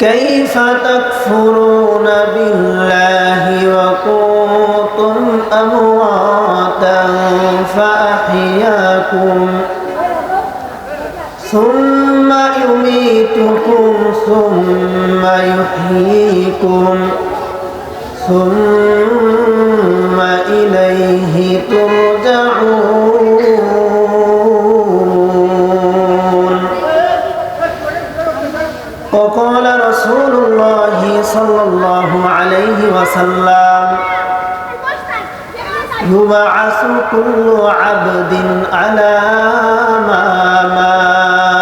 كيف تكفرون بالله وكنتم أمواتا فأحياكم ثم يميتكم ثم يحييكم ثم إليه ترجعون. وقال رسول الله صلى الله عليه وسلم يبعث كل عبد على ما مات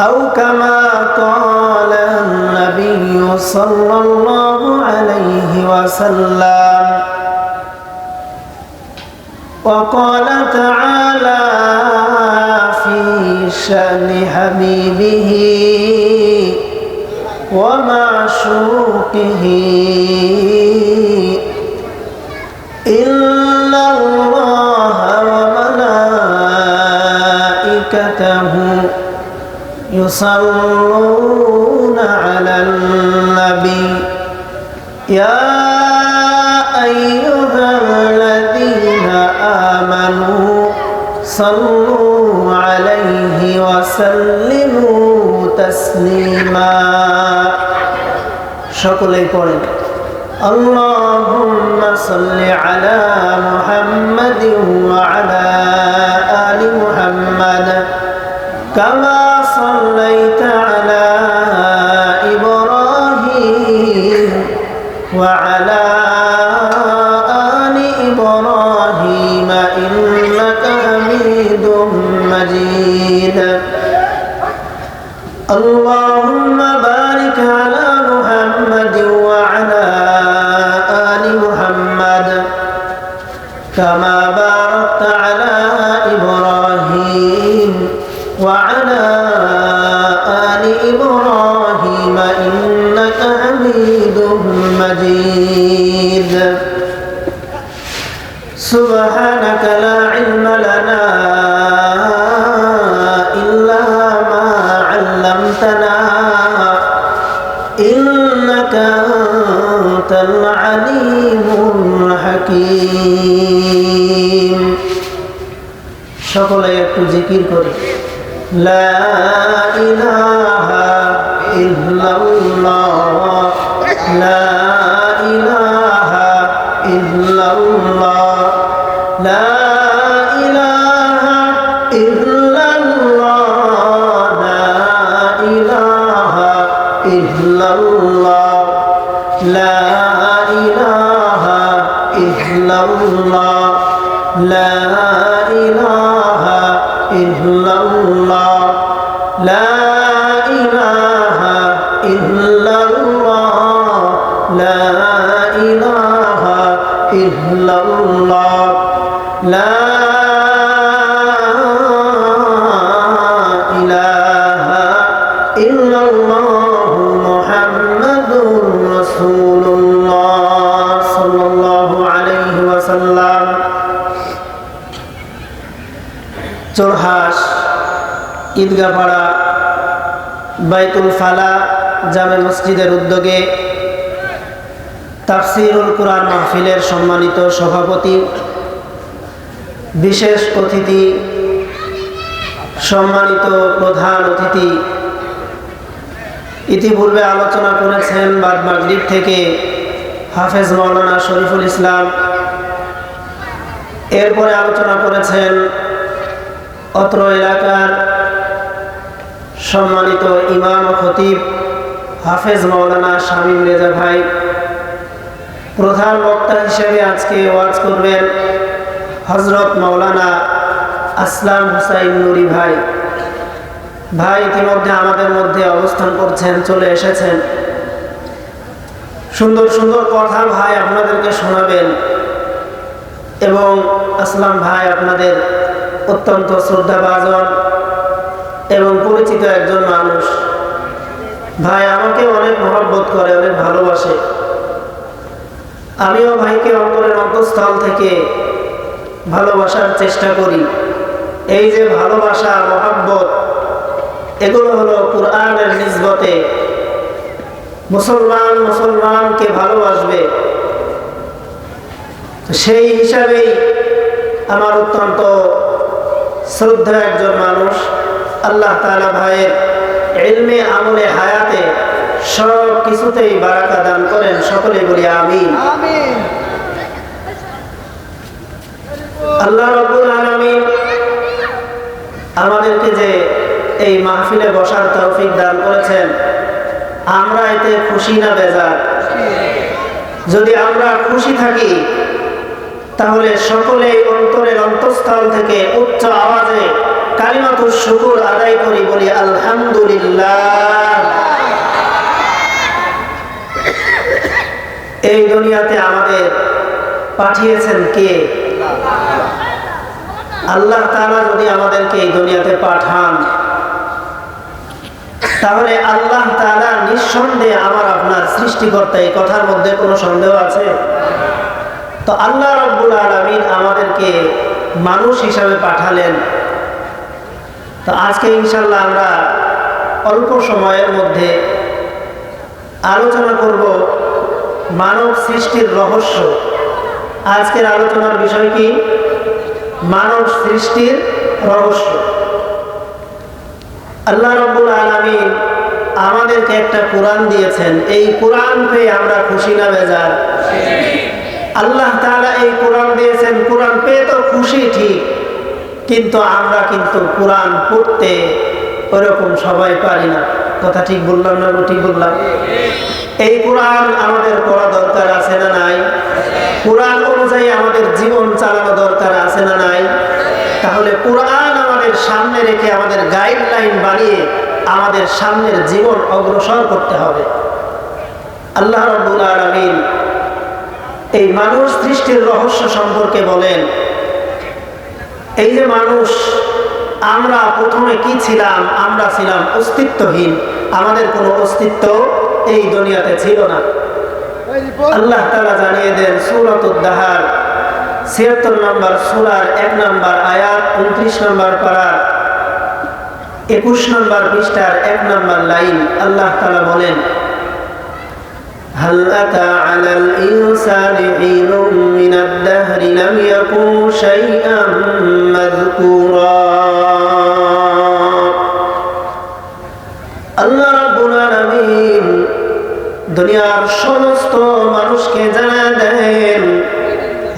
أو كما قال النبي صلى الله عليه وسلم. وقال تعالى في شأن حبيبه ومعشوقه إن الله وملائكته يصلون على النبي يا أيها الذين آمنوا صلوا عليه وسلموا تسليما. সকলেই পড়েন اللهم صل على محمد وعلى آل محمد كما صليت على إبراهيم وعلى آل إبراهيم إنك حميد مجيد. اللهم بارك على محمد وعلى آل محمد كما باركت على إبراهيم وعلى آل إبراهيم إنك حميد مجيد. سبحانك لا علم لنا إلا ما علمتنا إنك أنت العليم الحكيم. সকলে একটু জিকির করি লা ইলাহা ইল্লাল্লাহ লা ইলাহা ইল্লাল্লাহ লা ইলাহা ইল্লাল্লাহ লা ইলাহা ইল্লাল্লাহ লা ইলাহা ইল্লাল্লাহ লা ইলাহা ইল্লাল্লাহ লা ইলাহা ইল্লাল্লাহ লা ইলাহা ইল্লাল্লাহ লা ইলাহা ইল্লাল্লাহ মুহাম্মাদুর রাসূলুল্লাহ সাল্লাল্লাহু আলাইহি ওয়াসাল্লাম। চোরহাস ঈদগাহপাড়া বাইতুল ফালা জামে মসজিদের উদ্যোগে তাফসীরুল কুরআন মাহফিলের সম্মানিত সভাপতি, বিশেষ অতিথি, সম্মানিত প্রধান অতিথি, ইতিপূর্বে আলোচনা করেছেন বাদ মাগরিব থেকে হাফেজ মাওলানা শরীফুল ইসলাম। এরপরে আলোচনা করেছেন অত্র এলাকার সম্মানিত ইমাম ও খতিব হাফেজ মাওলানা শামীম রেজা ভাই। প্রধান বক্তা হিসেবে আজকে ওয়াজ করবেন হযরত মাওলানা আসলাম হুসাইন নুরি ভাই। ভাই ইতিমধ্যে আমাদের মধ্যে অবস্থান করছেন, চলে এসেছেন। সুন্দর সুন্দর কথা ভাই আপনাদেরকে শোনাবেন এবং আসলাম ভাই আপনাদের অত্যন্ত শ্রদ্ধাভাজন এবং পরিচিত একজন মানুষ। ভাই আমাকে অনেক মহব্বত করে, অনেক ভালোবাসে। আমিও ভাইকে অন্তরের অন্তঃস্থল থেকে ভালোবাসার চেষ্টা করি। এই যে ভালোবাসা, মহব্বত, এগুলো হলো কোরআনের নিসবতে মুসলমান মুসলমানকে ভালোবাসবে। সেই হিসাবেই আমার অত্যন্ত শ্রদ্ধা একজন মানুষ, আল্লাহ তাআলা ভাইয়ের ইলমে আমলে হায়াতে সব কিছুতেই বারাকা দান করেন। সকলে বলি আমিন। আল্লাহ রাব্বুল আলামিন আমাদেরকে যে এই মাহফিলে বসার তৌফিক দান করেছেন, আমরা এতে খুশি না বেজার? যদি আমরা খুশি থাকি তাহলে সকলেই অন্তরের অন্তঃস্থল থেকে উচ্চ আওয়াজে কালিমাতুশ শুকর আদায় করি, বলি আলহামদুলিল্লাহ। এই দুনিয়াতে আমাদের পাঠিয়েছেন কে? আল্লাহ তাআলা যদি আমাদেরকে এই দুনিয়াতে পাঠান, তাহলে আল্লাহ তাআলা নিঃসন্দেহে আমার আপনার সৃষ্টিকর্তা, এই কথার মধ্যে কোনো সন্দেহ আছে? তো আল্লাহ রাব্বুল আলামিন আমাদেরকে মানুষ হিসাবে পাঠালেন। তো আজকে ইনশাআল্লাহ আমরা অল্প সময়ের মধ্যে আলোচনা করব মানব সৃষ্টির রহস্য। আজকের আলোচনার বিষয় কি? মানব সৃষ্টির রহস্য। আল্লাহ রাব্বুল আলামিন আমাদেরকে একটা কোরআন দিয়েছেন। এই কোরআন পেয়ে আমরা খুশি না বেজার? আল্লাহ তাআলা এই কোরআন দিয়েছেন, কোরআন পেয়ে তো খুশি ঠিক, কিন্তু আমরা কিন্তু কোরআন পড়তে ওরকম সবাই পারি না। কথা ঠিক বললাম না? ঠিক বললাম। এই কোরআন আমাদের পড়া দরকার আছে না নাই? কোরআন অনুযায়ী আমাদের জীবন চালানো দরকার আছে না নাই? তাহলে কোরআন আমাদের সামনে রেখে আমাদের গাইডলাইন বানিয়ে আমাদের সামনের জীবন অগ্রসর করতে হবে। আল্লাহ রাব্বুল আলামিন এই মানুষ সৃষ্টির রহস্য সম্পর্কে বলেন, এই যে মানুষ, আমরা প্রথমে কি ছিলাম? আমরা ছিলাম অস্তিত্বহীন, আমাদের কোনো অস্তিত্ব এই দুনিয়াতে ছিল না। আল্লাহ তাআলা জানিয়ে দেন সূরাতুদ দাহার ৭৬ নম্বর সূরার ১ নম্বর আয়াত, ২৯ নম্বর পারার ২১ নম্বর পৃষ্ঠার ১ নম্বর লাইন। আল্লাহ তাআলা বলেন, হাল আতা আলাল ইনসানি হিনুম মিনাদ দাহরি লাম ইয়াকুন শাইআম মাযকুরা। আল্লাহ রাব্বুল আলামিন দুনিয়ার সমস্ত মানুষকে জানা দেন,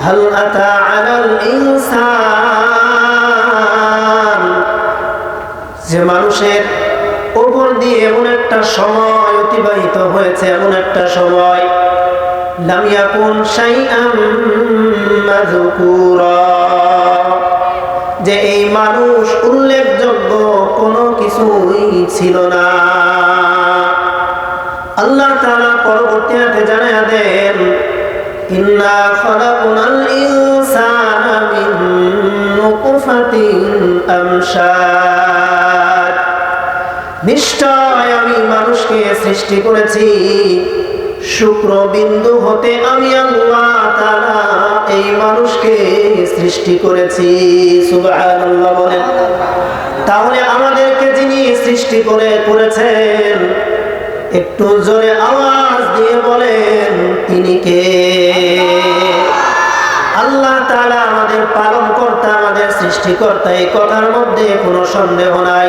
হাল আতা আলাল ইনসান, যে মানুষের উপর দিয়ে এমন একটা সময় অতিবাহিত হয়েছে, এমন একটা সময়, লাম ইয়াকুন শাইআম মাযকুরা, যে এই মানুষ উল্লেখযোগ্য কোনো কিছুই ছিল না। আল্লাহ তাআলা পরবর্তী আয়াতে জানায়া দেন, ইন্না খালাকনাল ইনসানা মিন নুতফাতিন আমশাদ, নিশ্চয় আমি মানুষকে সৃষ্টি করেছি শুক্রবিন্দু হতে। আমি আল্লাহ তাআলা এই মানুষকে সৃষ্টি করেছি। সুবহানাল্লাহ বলেন। তাহলে আমাদেরকে যিনি সৃষ্টি করেছেন, একটু জোরে আওয়াজ দিয়ে বলেন তিনি কে? আল্লাহ তাআলা আমাদের পালনকর্তা, আমাদের সৃষ্টিকর্তা, এই কথার মধ্যে কোনো সন্দেহ নাই।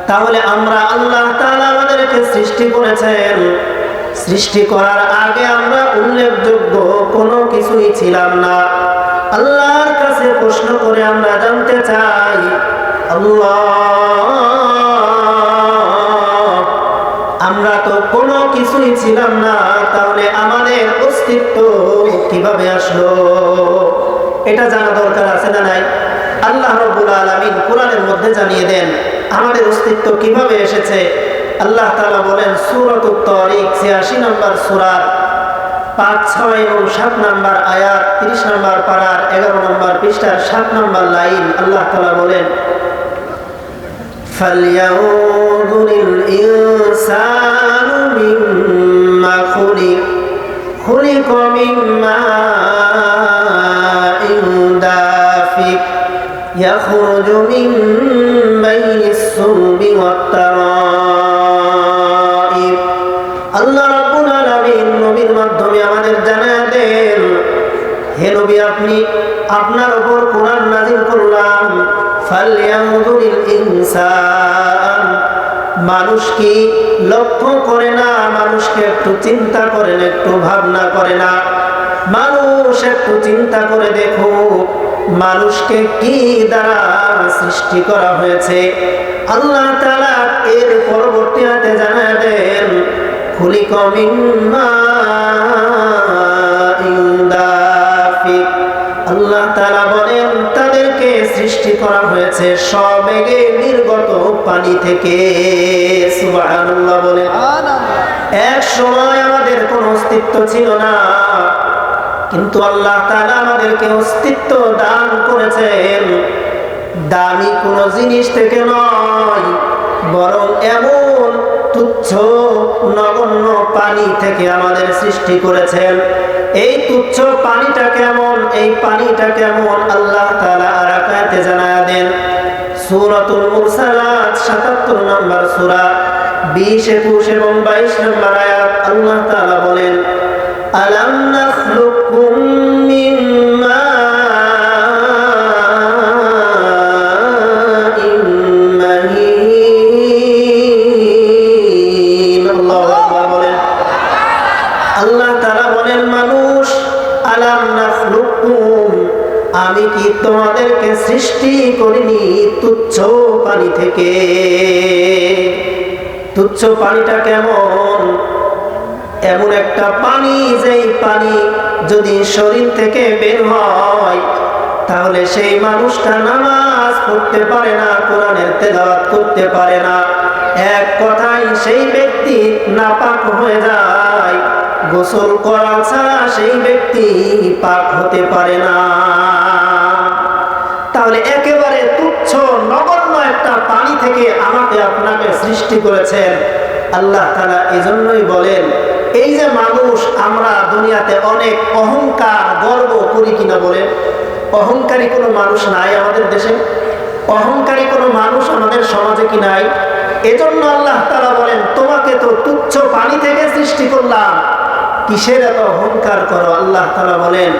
তাহলে আমরা, আল্লাহ তাআলা আমাদেরকে সৃষ্টি করেছেন, সৃষ্টি করার আগে আমরা উল্লেখযোগ্য কোনো কিছুই ছিলাম না। আল্লাহর কাছে প্রশ্ন করে আমরা জানতে চাই, আল্লাহ, আমরা তো কোনো কিছুই ছিলাম না, তাহলে আমাদের অস্তিত্ব কিভাবে আসলো? এটা জানা দরকার আছে না নাই? আল্লাহ রাব্বুল আলামিন কোরআনের মধ্যে জানিয়ে দেন আমাদের অস্তিত্ব কিভাবে এসেছে। আল্লাহ তাআলা বলেন সূরাতুত তারিক ৮৬ নম্বর সূরা ৫, ৬ এবং ৭ নম্বর আয়াত, ৩০ নম্বর পারার ১১ নম্বর পৃষ্ঠার ৭ নম্বর লাইন। আল্লাহ তাআলা বলেন, ফালইয়ানজুরিল ইনসানু মিম্মা খুলিকা মিন মাইন দাফিক ইয়াখরুজু মিন বাইনিস সুলবি ওয়াত ইয়ানজুরিল ইনসান, মানুষ কি লক্ষ্য করে না? মানুষকে একটু চিন্তা করেন, একটু ভাবনা করে না? মানুষ একটু চিন্তা করে দেখো, মানুষকে কি দ্বারা সৃষ্টি করা হয়েছে। আল্লাহ তাআলা এর পরবর্তী আয়াতে জানায় দেন, খুলিকা মিন মাইন দাফিক। আল্লাহ তাআলা বলেন, তাদেরকে সৃষ্টি করা হয়েছে সবেগে নির্গত পানি থেকে। সুবহানাল্লাহ বলেন। এক সময় আমাদের কোনো অস্তিত্ব ছিল না, কিন্তু আল্লাহ তাআলা আমাদেরকে অস্তিত্ব দান করেছেন। দামি কোনো জিনিস থেকে নয়, বরং এমন তুচ্ছ নগণ্য পানি থেকে আমাদের সৃষ্টি করেছেন। এই তুচ্ছ পানিটা কেমন, এই পানিটা কেমন আল্লাহ তাআলা আর আয়াতে জানায়া দেন। সূরাতুল মুরসালাত ৭৭ নম্বর সূরা ২০, ২১ এবং ২২ নম্বর আয়াত আল্লাহ তাআলা বলেন, আলাম নাখলুকুম মিন মাইন মাহিন। আল্লাহু আকবার বলেন। আল্লাহ তাআলা বলেন, মানুষ, আলাম নাখলুকুম, আমি কি তোমাদেরকে সৃষ্টি করিনি তুচ্ছ পানি থেকে? তুচ্ছ পানিটা কেমন? এমন একটা পানি, যেই পানি যদি শরীর থেকে বের হয় তাহলে সেই মানুষটা নামাজ পড়তে পারে না, কোরআনের তেলাওয়াত করতে পারে না। এক কথায় সেই ব্যক্তি নাপাক হয়ে যায়। গোসল করা ছাড়া সেই ব্যক্তি পাক হতে পারে না। তাহলে একেবারে তুচ্ছ নগণ্য একটা পানি থেকে আমাকে আপনাকে সৃষ্টি করেছেন আল্লাহ তাআলা। এজন্যই বলেন, এই যে মানুষ, আমরা দুনিয়াতে অনেক অহংকার গর্ব করি কিনা বলেন? অহংকারী কোনো মানুষ নাই আমাদের দেশে? অহংকারী কোনো মানুষ আমাদের সমাজে কি নাই? এজন্য আল্লাহ তাআলা বলেন, তোমাকে তো তুচ্ছ পানি থেকে সৃষ্টি করলাম, কিসের এত অহংকার করো? আল্লাহ তাআলা বলেন,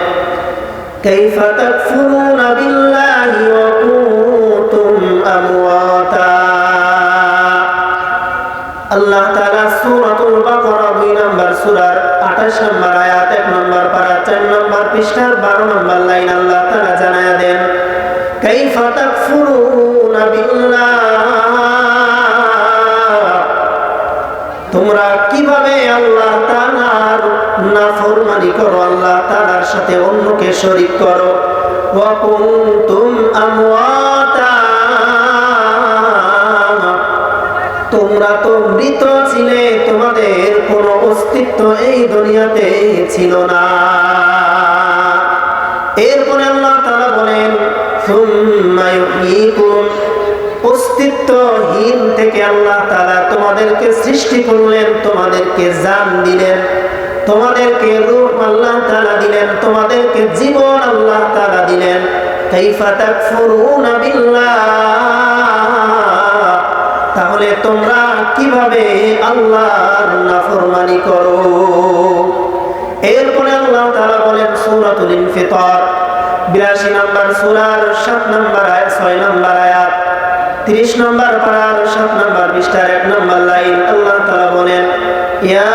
কাইফা তাকফুরুনা বিল্লাহি ওয়া কুনতুম আমওয়াতা। আল্লাহ তাআলা সূরাতুল বাকারা ২ নম্বর সূরার ২৮ নম্বর আয়াত ১ নম্বর পারা ৪ নম্বর পৃষ্ঠার ১২ নম্বর লাইন আল্লাহ তাআলা জানায়া দেন, কাইফা তাকফুরুনা বিল্লাহ, তোমরা কিভাবে আল্লাহ তাআলার নাফরমানি করো, আল্লাহ তাআলার সাথে অন্যকে শরীক করো। ওয়া কুনতুম আমওয়াতা, তোমরা তো মৃত ছিলে, তোমাদের কোনো অস্তিত্ব এই দুনিয়াতে ছিল না। এরপরে আল্লাহ তাআলা বলেন, সুম্মা ইউহয়িকুম, অস্তিত্বহীন থেকে আল্লাহ তাআলা তোমাদেরকে সৃষ্টি করলেন, তোমাদেরকে জান দিলেন, তোমাদেরকে রূহ আল্লাহ তাআলা দিলেন, তোমাদেরকে জীবন আল্লাহ তাআলা দিলেন। কাইফা তাকফুরুনা বিল্লাহ, তাহলে তোমরা কিভাবে আল্লাহর নাফরমানি করো? এরপরে আল্লাহ তাআলা বলেন সূরাতুল ইনফিতার ৮২ নম্বর সূরার ৭ নম্বর আয়াত ৬ নম্বর আয়াত ৩০ নম্বর পারার ৭ নম্বর পৃষ্ঠার ১ নম্বর লাইন আল্লাহ তাআলা বলেন, ইয়া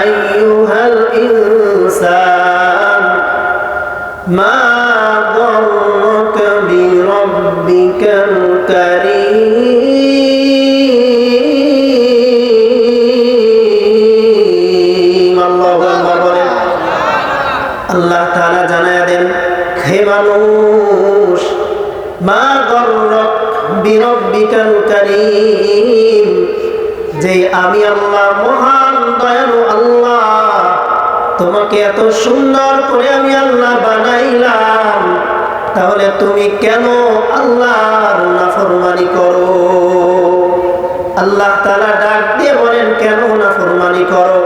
আইয়ুহাল ইনসান মা গররাকা বিরাব্বিকাল কারীম। আল্লাহু আকবার বলেন। আল্লাহ তাআলা জানায়া দেন, হে মানুষ, মা গররাক বিরাব্বিকাল কারীম, যে আমি আল্লাহ মহান দয়ালু আল্লাহ, তোমাকে এত সুন্দর করে আমি আল্লাহ বানাইলাম, তাহলে তুমি কেন আল্লাহর নাফরমানি করো? আল্লাহ তাআলা ডাক দিয়ে বলেন, কেন নাফরমানি করো?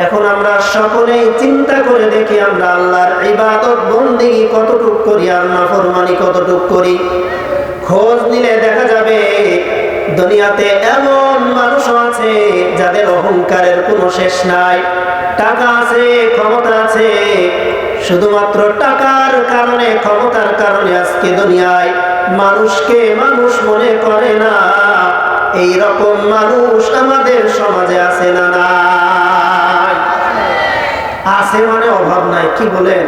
এখন আমরা সকলেই চিন্তা করে দেখি, আমরা আল্লাহর ইবাদত বন্দেগী কতটুক করি আর নাফরমানি কতটুক করি। খোঁজ নিলে দেখা যাবে দুনিয়াতে এমন মানুষও আছে যাদের অহংকারের কোনো শেষ নাই। টাকা আছে, ক্ষমতা আছে, শুধুমাত্র টাকার কারণে, ক্ষমতার কারণে আজকে দুনিয়ায় মানুষকে মানুষ মনে করে না। এই রকম মানুষ আমাদের সমাজে আছে না? নাই? আছে মানে অভাব নাই। কি বলেন?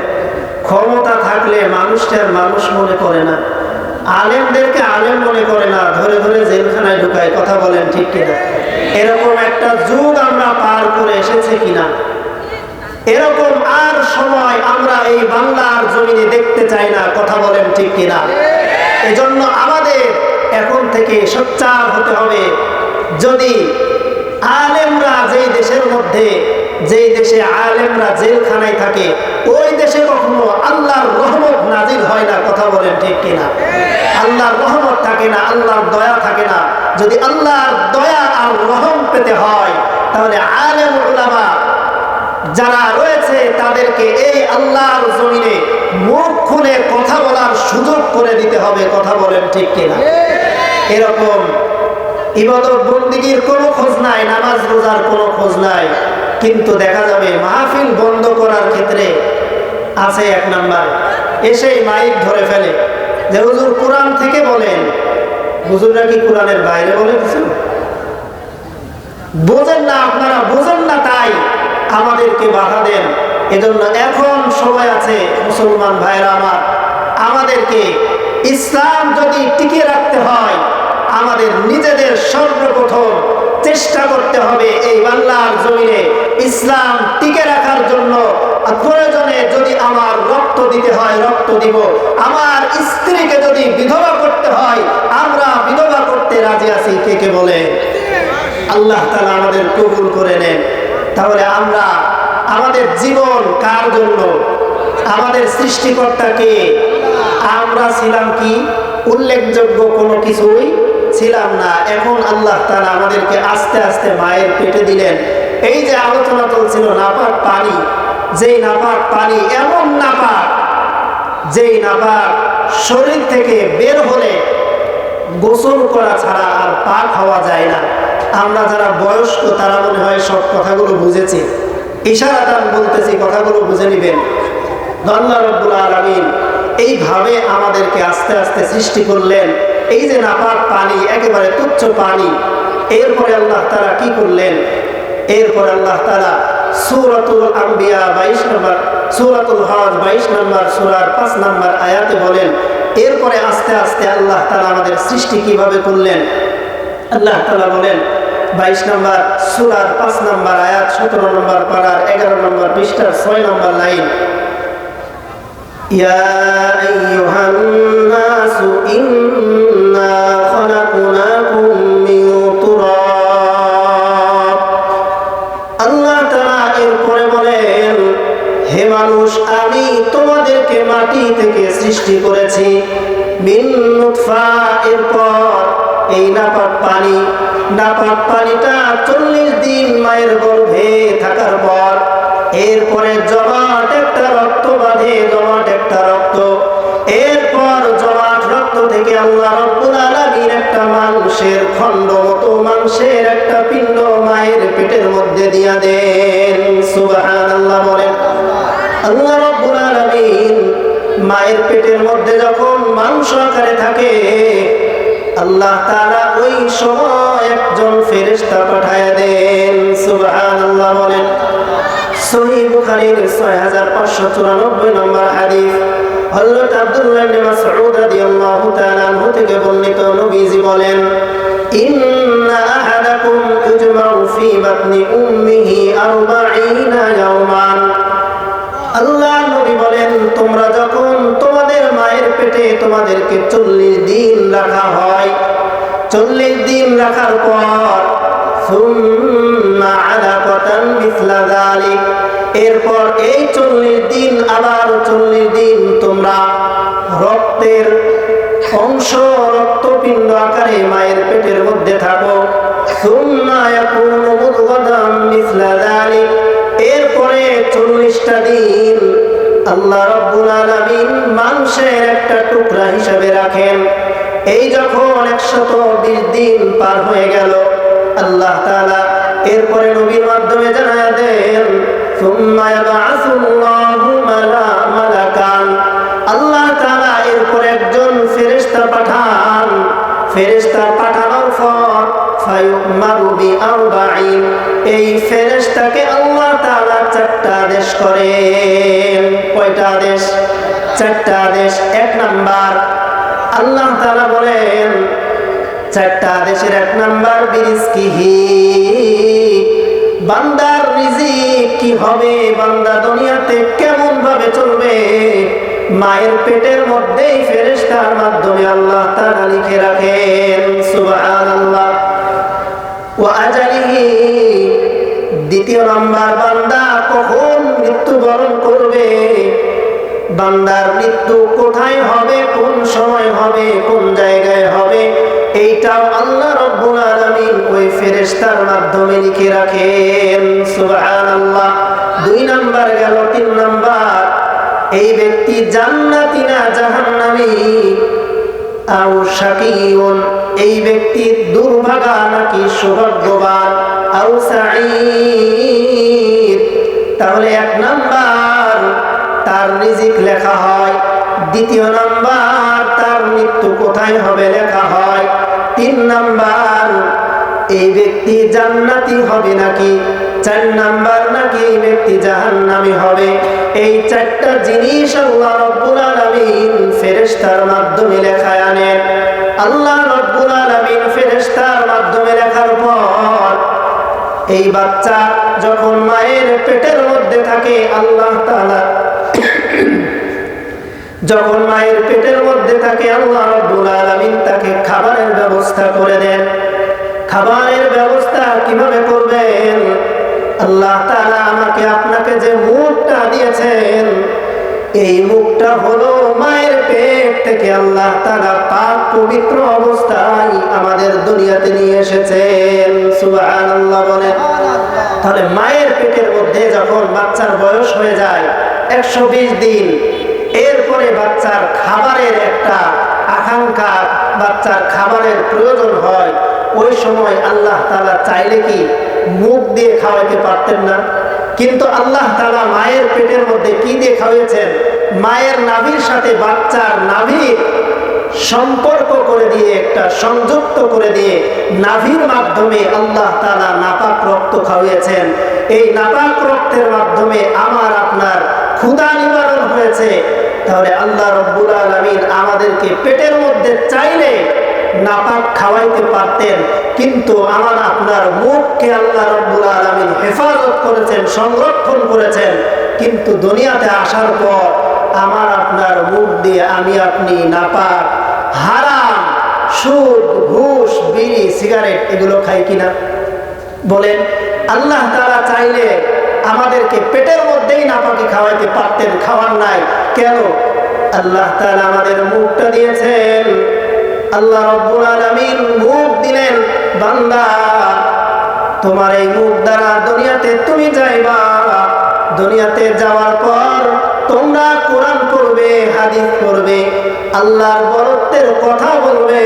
ক্ষমতা থাকলে মানুষটার মানুষ মনে করে না, আলেমদেরকে আলেম মনে করে না, ধরে ধরে জেলখানায় ঢুকায়। কথা বলেন ঠিক কিনা? এরকম একটা যুগ আমরা পার করে এসেছে কিনা? এরকম আর সময় আমরা এই বাংলার জমিনে দেখতে চাই না। কথা বলেন ঠিক কিনা? এজন্য আমাদের এখন থেকে সোচ্চার হতে হবে। যদি আলেমরা যেই দেশের মধ্যে, যেই দেশে আলেমরা জেলখানায় থাকে, ওই দেশে কখনো আল্লাহর রহমত নাজিল হয় না। কথা বলেন ঠিক কিনা? আল্লাহর রহমত থাকে না, আল্লাহর দয়া থাকে না। যদি আল্লাহর দয়া আর রহম পেতে হয়, তাহলে আলেম উলামা যারা রয়েছে তাদেরকে এই আল্লাহর জমিনে মুখ খুলে কথা বলার সুযোগ করে দিতে হবে। কথা বলেন ঠিক কিনা? এরকম ইবাদত বন্দেগীর কোনো খোঁজ নাই, নামাজ রোজার কোনো খোঁজ নাই, কিন্তু দেখা যাবে মাহফিল বন্ধ করার ক্ষেত্রে আছে এক নাম্বার, এসেই মাইক ধরে ফেলে যে হুজুর কোরআন থেকে বলেন। হুজুররা কি কোরআনের বাইরে বলে কিছু বোঝেন না? আপনারা বোঝেন না তাই আমাদেরকে বাধা দেন। এজন্য এখন সময় আছে মুসলমান ভাইরা আমার, আমাদেরকে ইসলাম যদি টিকিয়ে রাখতে হয়, আমাদের নিজেদের সর্বপ্রথম চেষ্টা করতে হবে এই বাংলার জমিনে ইসলাম টিকে রাখার জন্য। প্রয়োজনে যদি আমার রক্ত দিতে হয় রক্ত দিব, আমার স্ত্রীকে যদি বিধবা করতে হয় আমরা বিধবা করতে রাজি আছি। কে কে বলে? আল্লাহ তাআলা আমাদের কবুল করে নেন। তাহলে আমরা আমাদের জীবন কার জন্য? আমাদের সৃষ্টিকর্তাকে। আমরা ছিলাম কি? উল্লেখযোগ্য কোনো কিছুই ছিলাম না। এখন আল্লাহ তাআলা আমাদেরকে আস্তে আস্তে মায়ের পেটে দিলেন। এই যে আলোচনা চলছিল নাপাক পানি, যেই নাপাক পানি এমন নাপাক, যেই নাপাক শরীর থেকে বের হলে গোসল করা ছাড়া আর পাক হওয়া যায় না। আমরা যারা বয়স্ক তারা মনে হয় সব কথাগুলো বুঝেছি, ইশারাদান বলতেছি, কথাগুলো বুঝে নিবেন। আল্লাহ রাব্বুল আলামিন এইভাবে আমাদেরকে আস্তে আস্তে সৃষ্টি করলেন। এই যে নাপাক পানি, একেবারে তুচ্ছ পানি, এরপরে আল্লাহ তাআলা কি করলেন? এরপরে আল্লাহ তাআলা সূরাতুল আম্বিয়া 22 নম্বর, সূরাতুল হজ 22 নম্বর সূরার 5 নম্বর আয়াতে বলেন, এরপরে আস্তে আস্তে আল্লাহ তাআলা আমাদের সৃষ্টি কিভাবে করলেন। আল্লাহ তাআলা বলেন 22 নম্বর সূরার 5 নম্বর আয়াত, 17 নম্বর পারার 11 নম্বর পৃষ্ঠার 6 নম্বর লাইন, ইয়া আইয়ুহান নাসু ইন্না খলাকনাকুম মিন তুরাব। আল্লাহ তাআলা এরপরে বলেন, হে মানুষ, আমি তোমাদেরকে মাটি থেকে সৃষ্টি করেছি। মিন নুতফা, এরপর এই নাপাক পানি, নাপাক পানিটা 40 দিন মায়ের গর্ভে থাকার পর এরপরে জমাট একটা রক্ত বাঁধে, জমাট একটা রক্ত। এরপর জমাট রক্ত থেকে আল্লাহ রাব্বুল আলামিন একটা মাংসের খণ্ড মতো, মাংসের একটা পিণ্ড মায়ের পেটের মধ্যে দিয়া দেন। সুবহানাল্লাহ বলেন। আল্লাহ রাব্বুল আলামিন মায়ের পেটের মধ্যে যখন মাংস আকারে থাকে, আল্লাহ তাআলা ওই সময় একজন ফেরেশতা পাঠায় দেন। সুবহানাল্লাহ বলেন। সহিহ বুখারীর 6594 নম্বর হাদিস, হযরত আব্দুল্লাহ ইবনে মাসউদ রাদিয়াল্লাহু তাআলা আনহু থেকে বর্ণিত, নবীজি বলেন, ইন্না আহাদাকুম ইজমাউ ফি বাতনি উম্মিহি 40 ইয়াওমান। আল্লাহ নবী বলেন, তোমরা যখন তোমাদের মায়ের পেটে তোমাদেরকে 40 দিন রাখা হয়, 40 দিন রাখার পর সুম্মা আলাকাতান মিসলা যালিক, এরপর এই 40 দিন আবার 40 দিন তোমরা রক্তের অংশ, রক্তপিণ্ড আকারে মায়ের পেটের মধ্যে থাকো। সুম্মা ইয়াকুনু মুদগাতাম মিসলা যালিক, এরপরে 40টা দিন আল্লাহ রাব্বুল আলামিন মাংসের একটা টুকরা হিসাবে রাখেন। এই যখন 120 দিন পার হয়ে গেল, আল্লাহ তাআলা এরপরে নবীর মাধ্যমে জানায়া দেন, সুম্মা ইয়াবআসুল্লাহু মালাকান, আল্লাহ তাআলা এরপরে একজন ফেরেশতা পাঠান। ফেরেশতা পাঠানোর পর ফায়ুমারু বিআরবাঈন, এই ফেরেশতাকে আল্লাহ তাআলা 4টা আদেশ করেন। কয়টা আদেশ? 4টা আদেশ। 1 নাম্বার, আল্লাহ তাআলা বলেন 4টা আদেশের 1 নাম্বার, বিরিজকিহি, বান্দার রিজিক কি হবে, বান্দা দুনিয়াতে কেমন ভাবে চলবে, মায়ের পেটের মধ্যেই ফেরেশতার মাধ্যমে আল্লাহ তাআলা লিখে রাখেন। সুবহানাল্লাহ। ওয়া আজালিহি, দ্বিতীয় নাম্বার, বান্দা কখন মৃত্যুবরণ করবে, বান্দার মৃত্যু কোথায় হবে, কোন সময় হবে, কোন জায়গায় হবে, এইটাও আল্লাহ রাব্বুল আলামিন ওই ফেরেশতার মাধ্যমে লিখে রাখেন। সুবহানাল্লাহ। 2 নাম্বার গেল। 3 নাম্বার, এই ব্যক্তি জান্নাতি না জাহান্নামী, আও শাকিউন, এই ব্যক্তি দুর্ভাগা নাকি সৌভাগ্যবান, আও সাঈদ। তাহলে 1 নাম্বার তার রিজিক লেখা হয়, 2 নাম্বার তার মৃত্যু কোথায় হবে লেখা হয়, 3 নাম্বার এই ব্যক্তি জান্নাতি হবে নাকি, 4 নাম্বার নাকি এই ব্যক্তি জাহান্নামী হবে। এই 4টা জিনিস আল্লাহ রাব্বুল আলামিন ফেরেশতার মাধ্যমে লেখায় আনেন। আল্লাহ রাব্বুল আলামিন ফেরেশতার মাধ্যমে লেখার পর এই বাচ্চা যখন মায়ের পেটের মধ্যে থাকে, আল্লাহ তাআলা যখন মায়ের পেটের মধ্যে থাকে, আল্লাহ রাব্বুল আলামিন তাকে খাবারের ব্যবস্থা করে দেন। খাবারের ব্যবস্থা কিভাবে করবেন? আল্লাহ তাআলা আমাকে আপনাকে যে মুখটা দিয়েছেন, এই মুখটা হলো মায়ের পেট থেকে আল্লাহ তাআলা পাক পবিত্র অবস্থায় আমাদের দুনিয়াতে নিয়ে এসেছেন। সুবহানাল্লাহ বলেন। তাহলে মায়ের পেটের মধ্যে যখন বাচ্চার বয়স হয়ে যায় 120 দিন, এরপরে বাচ্চার খাবারের একটা আকাঙ্ক্ষা, বাচ্চার খাবারের প্রয়োজন হয়, ওই সময় আল্লাহ তাআলা চাইলে কি মুখ দিয়ে খাওয়াইতে পারতেন না? কিন্তু আল্লাহ তাআলা মায়ের পেটের মধ্যে কি দিয়ে খাওয়াইছেন? মায়ের নাভির সাথে বাচ্চার নাভির সম্পর্ক করে দিয়ে, একটা সংযুক্ত করে দিয়ে নাভির মাধ্যমে আল্লাহ তাআলা নাপাক রক্ত খাওয়াইছেন। এই নাপাক রক্তের মাধ্যমে আমার আপনার ক্ষুধা নিবারণ হয়েছে। তাহলে আল্লাহ রাব্বুল আলামিন আমাদেরকে পেটের মধ্যে চাইলে নাপাক খাওয়াইতে পারতেন, কিন্তু আমার আপনার মুখকে আল্লাহ রাব্বুল আলামিন হেফাজত করেছেন, সংরক্ষণ করেছেন। কিন্তু দুনিয়াতে আসার পর আমার আপনার মুখ দিয়ে আমি আপনি নাপাক, হারাম, সুদ, ঘুষ, বিড়ি, সিগারেট এগুলো খাই কিনা বলেন? আল্লাহ তাআলা চাইলে আমাদেরকে পেটের মধ্যেই নাপাকি খাওয়াইতে পারতেন, খাওয়ার নাই কেন? আল্লাহ তাআলা আমাদের মুখটা দিয়েছেন। আল্লাহ রাব্বুল আলামিন মুখ দিলেন, বান্দা তোমার এই মুখ দ্বারা দুনিয়াতে তুমি যাইবা, দুনিয়াতে যাওয়ার পর তোমরা কোরআন পড়বে, হাদিস পড়বে, আল্লাহর বরত্বের কথা বলবে,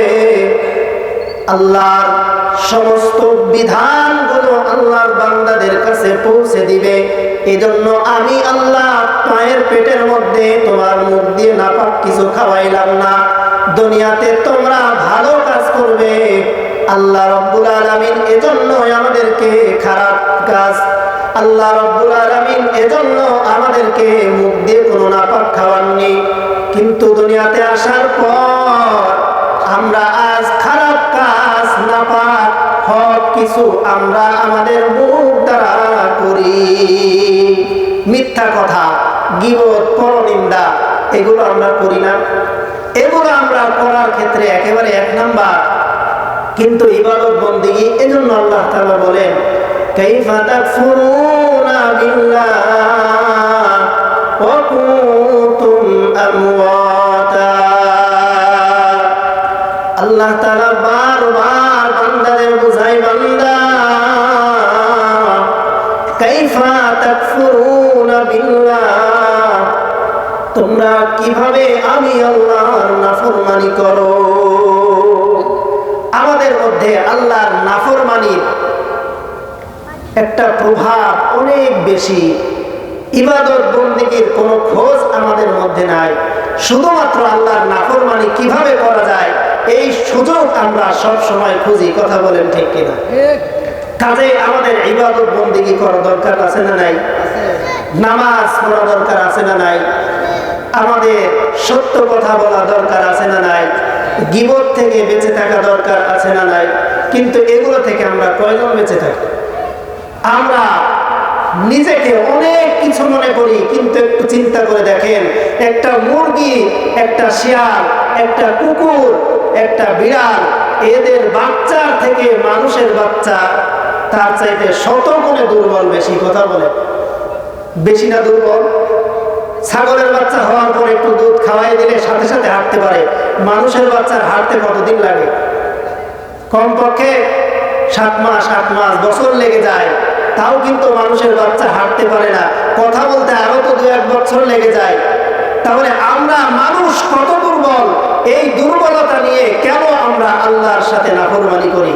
আল্লাহর সমস্ত বিধানগুলো আল্লাহর বান্দাদের কাছে পৌঁছে দিবে। এজন্য আমি আল্লাহ মায়ের পেটের মধ্যে তোমার মুখ দিয়ে নাপাক কিছু খাওয়াইলাম না। দুনিয়াতে তোমরা ভালো কাজ করবে, আল্লাহ রাব্বুল আলামিন এজন্য আমাদেরকে খারাপ কাজ, আল্লাহ রাব্বুল আলামিন এজন্য আমাদেরকে মুখ দিয়ে কোনো নাপাক খাওয়াননি। কিন্তু দুনিয়াতে আসার পর আমরা আজ খারাপ কাজ, নাপাক হক কিছু আমরা আমাদের মুখ দ্বারা করি। মিথ্যা কথা, গীবত, পরনিন্দা এগুলো আমরা করি না? এগুলো আমরা করার ক্ষেত্রে একেবারে 1 নাম্বার। কিন্তু ইবাদত বন্দেগী, এজন্য আল্লাহ তাআলা বলেন, কাইফা তাকফুরুনা বিল্লাহ ওয়া কুনতুম আমওয়াতা। আল্লাহ তাআলা বারবার বান্দাদের বুঝাই, বান্দা কাইফা তাকফুরুনা বিল্লাহ, তোমরা কিভাবে আমি আল্লাহর নাফরমানি করো। আমাদের মধ্যে আল্লাহর নাফরমানির একটা প্রভাব অনেক বেশি। ইবাদত বন্দেগীর কোনো খোঁজ আমাদের মধ্যে নাই। শুধুমাত্র আল্লাহর নাফরমানি কিভাবে করা যায় এই সুযোগ আমরা সব সময় খুঁজি। কথা বলেন ঠিক কিনা? কাজে আমাদের ইবাদত বন্দেগী করা দরকার আছে না নাই? নামাজ পড়া দরকার আছে না নাই? আমাদের সত্য কথা বলা দরকার আছে না নাই? গীবত থেকে বেঁচে থাকা দরকার আছে না নাই? কিন্তু এগুলো থেকে আমরা কয়জন বেঁচে থাকি? আমরা নিজেকে অনেক কিছু মনে করি, কিন্তু একটু চিন্তা করে দেখেন, একটা মুরগি, একটা শিয়াল, একটা কুকুর, একটা বিড়াল, এদের বাচ্চার থেকে মানুষের বাচ্চা তার চাইতে 100 গুণে দুর্বল বেশি। কথা বলে বেশি না দুর্বল? ছাগলের বাচ্চা হওয়ার পর একটু দুধ খাওয়াই দিলে সাথে সাথে হাঁটতে পারে। মানুষের বাচ্চার হাঁটতে কতদিন লাগে? কমপক্ষে 7 মাস, 8 মাস, বছর লেগে যায়। তাও কিন্তু মানুষের বাচ্চা হাঁটতে পারে না, কথা বলতে আরো তো 2-1 বছর লেগে যায়। তাহলে আমরা মানুষ কত দুর্বল, এই দুর্বলতা নিয়ে কেন আমরা আল্লাহর সাথে নাফরমানি করি?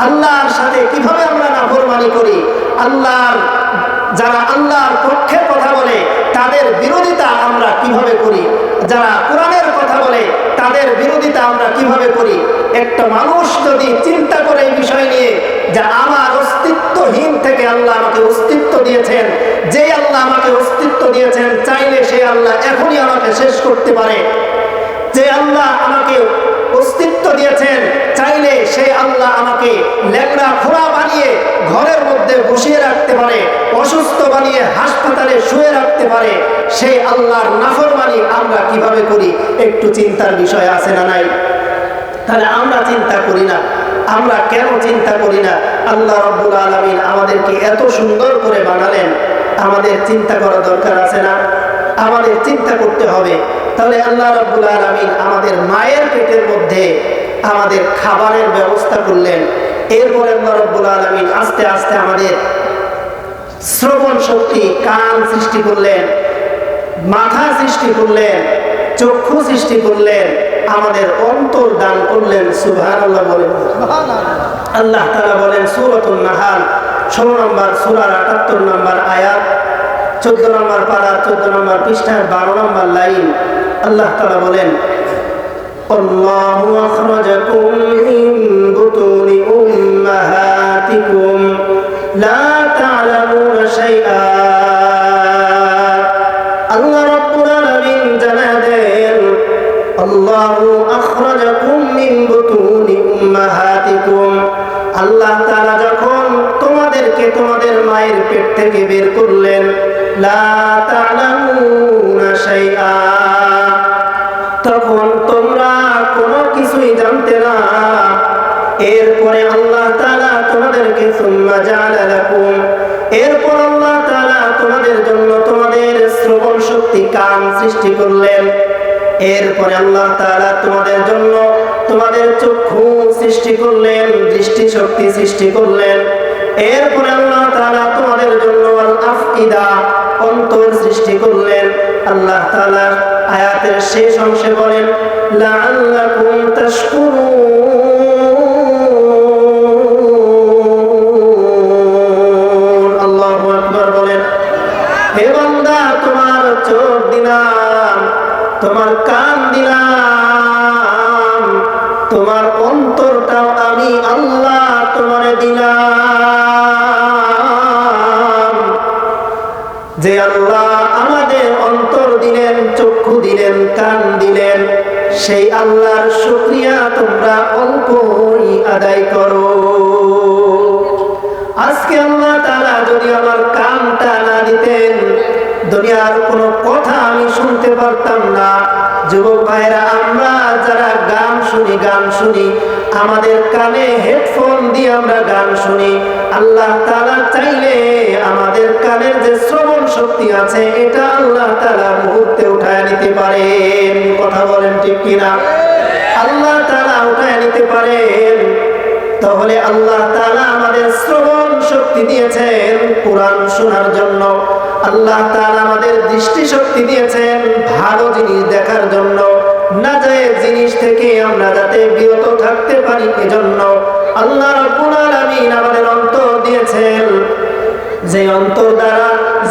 আল্লাহর সাথে কিভাবে আমরা নাফরমানি করি? যারা আল্লাহর পক্ষে কথা বলে তাদের বিরোধিতা আমরা কিভাবে করি? যারা কোরআনের কথা বলে তাদের বিরোধিতা আমরা কিভাবে করি? একটা মানুষ যদি চিন্তা করে এই বিষয় নিয়ে যে আমার অস্তিত্বহীন থেকে আল্লাহ আমাকে অস্তিত্ব দিয়েছেন, যে আল্লাহ আমাকে অস্তিত্ব দিয়েছেন চাইলে সেই আল্লাহ এখনই আমাকে শেষ করতে পারে। যে আল্লাহ আমাকে অস্তিত্ব দিয়েছেন চাইলে সেই আল্লাহ আমাকে ল্যাংড়া খোঁড়া বানিয়ে ঘরের মধ্যে বসিয়ে রাখতে পারে, অসুস্থ বানিয়ে হাসপাতালে শুয়ে রাখতে পারে। সেই আল্লাহর নাফরমানি আমরা কিভাবে করি? একটু চিন্তার বিষয় আছে না নাই? তাহলে আমরা চিন্তা করি না। আমরা কেন চিন্তা করি না? আল্লাহ রাব্বুল আলামিন আমাদেরকে এত সুন্দর করে বানালেন, আমাদের চিন্তা করা দরকার আছে না? আমাদের চিন্তা করতে হবে। তাহলে আল্লাহ রাব্বুল আলামিন আমাদের মায়ের পেটের মধ্যে আমাদের খাবারের ব্যবস্থা করলেন। এরপরে আল্লাহ রাব্বুল আলামিন আস্তে আস্তে আমাদের শ্রবণ শক্তি, কান সৃষ্টি করলেন, মাথা সৃষ্টি করলেন, চক্ষু সৃষ্টি করলেন, আমাদের অন্তর দান করলেন। সুবহানাল্লাহ বলেন। আল্লাহ তাআলা বলেন সূরাতুন নাহাল 16 নম্বর সূরার 78 নম্বর আয়াত, 14 নম্বর পারা, 14 নম্বর পৃষ্ঠার 12 নম্বর লাইন। আল্লাহ তাআলা বলেন আল্লাহু আখরাজাকুম মিন বুতুনি উম্মাহাতিকুম লা তা'লামুনা শাইআ। আল্লাহ রাব্বুল আলামিন জানায় দেন আল্লাহু আখরাজাকুম মিন বুতুনি উম্মাহাতিকুম, আল্লাহ তাআলা যখন তোমাদেরকে তোমাদের মায়ের পেট থেকে বের করলেন, লা তা'লামুনা শাইআ, তখন তোমরা কোনো কিছুই জানতে না। এরপরে আল্লাহ তাআলা তোমাদেরকে সুম্মা জাআলা লাকুম, এরপর আল্লাহ তাআলা তোমাদের জন্য তোমাদের শ্রবণ শক্তি, কান সৃষ্টি করলেন। এরপরে আল্লাহ তাআলা তোমাদের জন্য তোমাদের চক্ষু সৃষ্টি করলেন, দৃষ্টি শক্তি সৃষ্টি করলেন। এরপরে আল্লাহ তাআলা তোমাদের জন্য আল আফইদা, অন্তর সৃষ্টি করলেন। আল্লাহ তাআলা আয়াতের শেষ অংশে বলেন লাআল্লাকুম তাশকুরুন। আল্লাহু আকবার বলেন। হে বান্দা, তোমার চোখ দিলাম, তোমার কান দিলাম, তোমার অন্তরটাও আমি আল্লাহ তোমারে দিলাম। যে আল্লাহ আমাদের অন্তর দিলেন, চক্ষু দিলেন, কান দিলেন, সেই আল্লাহর শুকরিয়া তোমরা অল্পই আদায় করো। আজকে আল্লাহ তাআলা যদি আমার কানটা না দিতেন, দুনিয়ার কোনো কথা আমি শুনতে পারতাম না। যুবক ভাইরা, আমরা যারা গান শুনি, আমাদের কানে হেডফোন দিয়ে আমরা গান শুনি। আল্লাহ তাআলা চাইলে আমাদের কানের যে শ্রবণ শক্তি আছে এটা আল্লাহ তাআলা মুহূর্তে উঠায় নিতে পারেন। কথা বলেন ঠিক কিনা? আল্লাহ তাআলা উঠায় নিতে পারেন। তাহলে আল্লাহ তাআলা আমাদের শ্রবণ শক্তি দিয়েছেন কোরআন শোনার জন্য। আল্লাহ তাআলা আমাদের দৃষ্টি শক্তি দিয়েছেন ভালো জিনিস দেখার জন্য, নাজায়েজ জিনিস থেকে আমরা যাতে বিরত থাকতে পারি, এজন্য আল্লাহ রাব্বুল আলামিন আমাদের অন্তর দিয়েছেন, যে অন্তর দ্বারা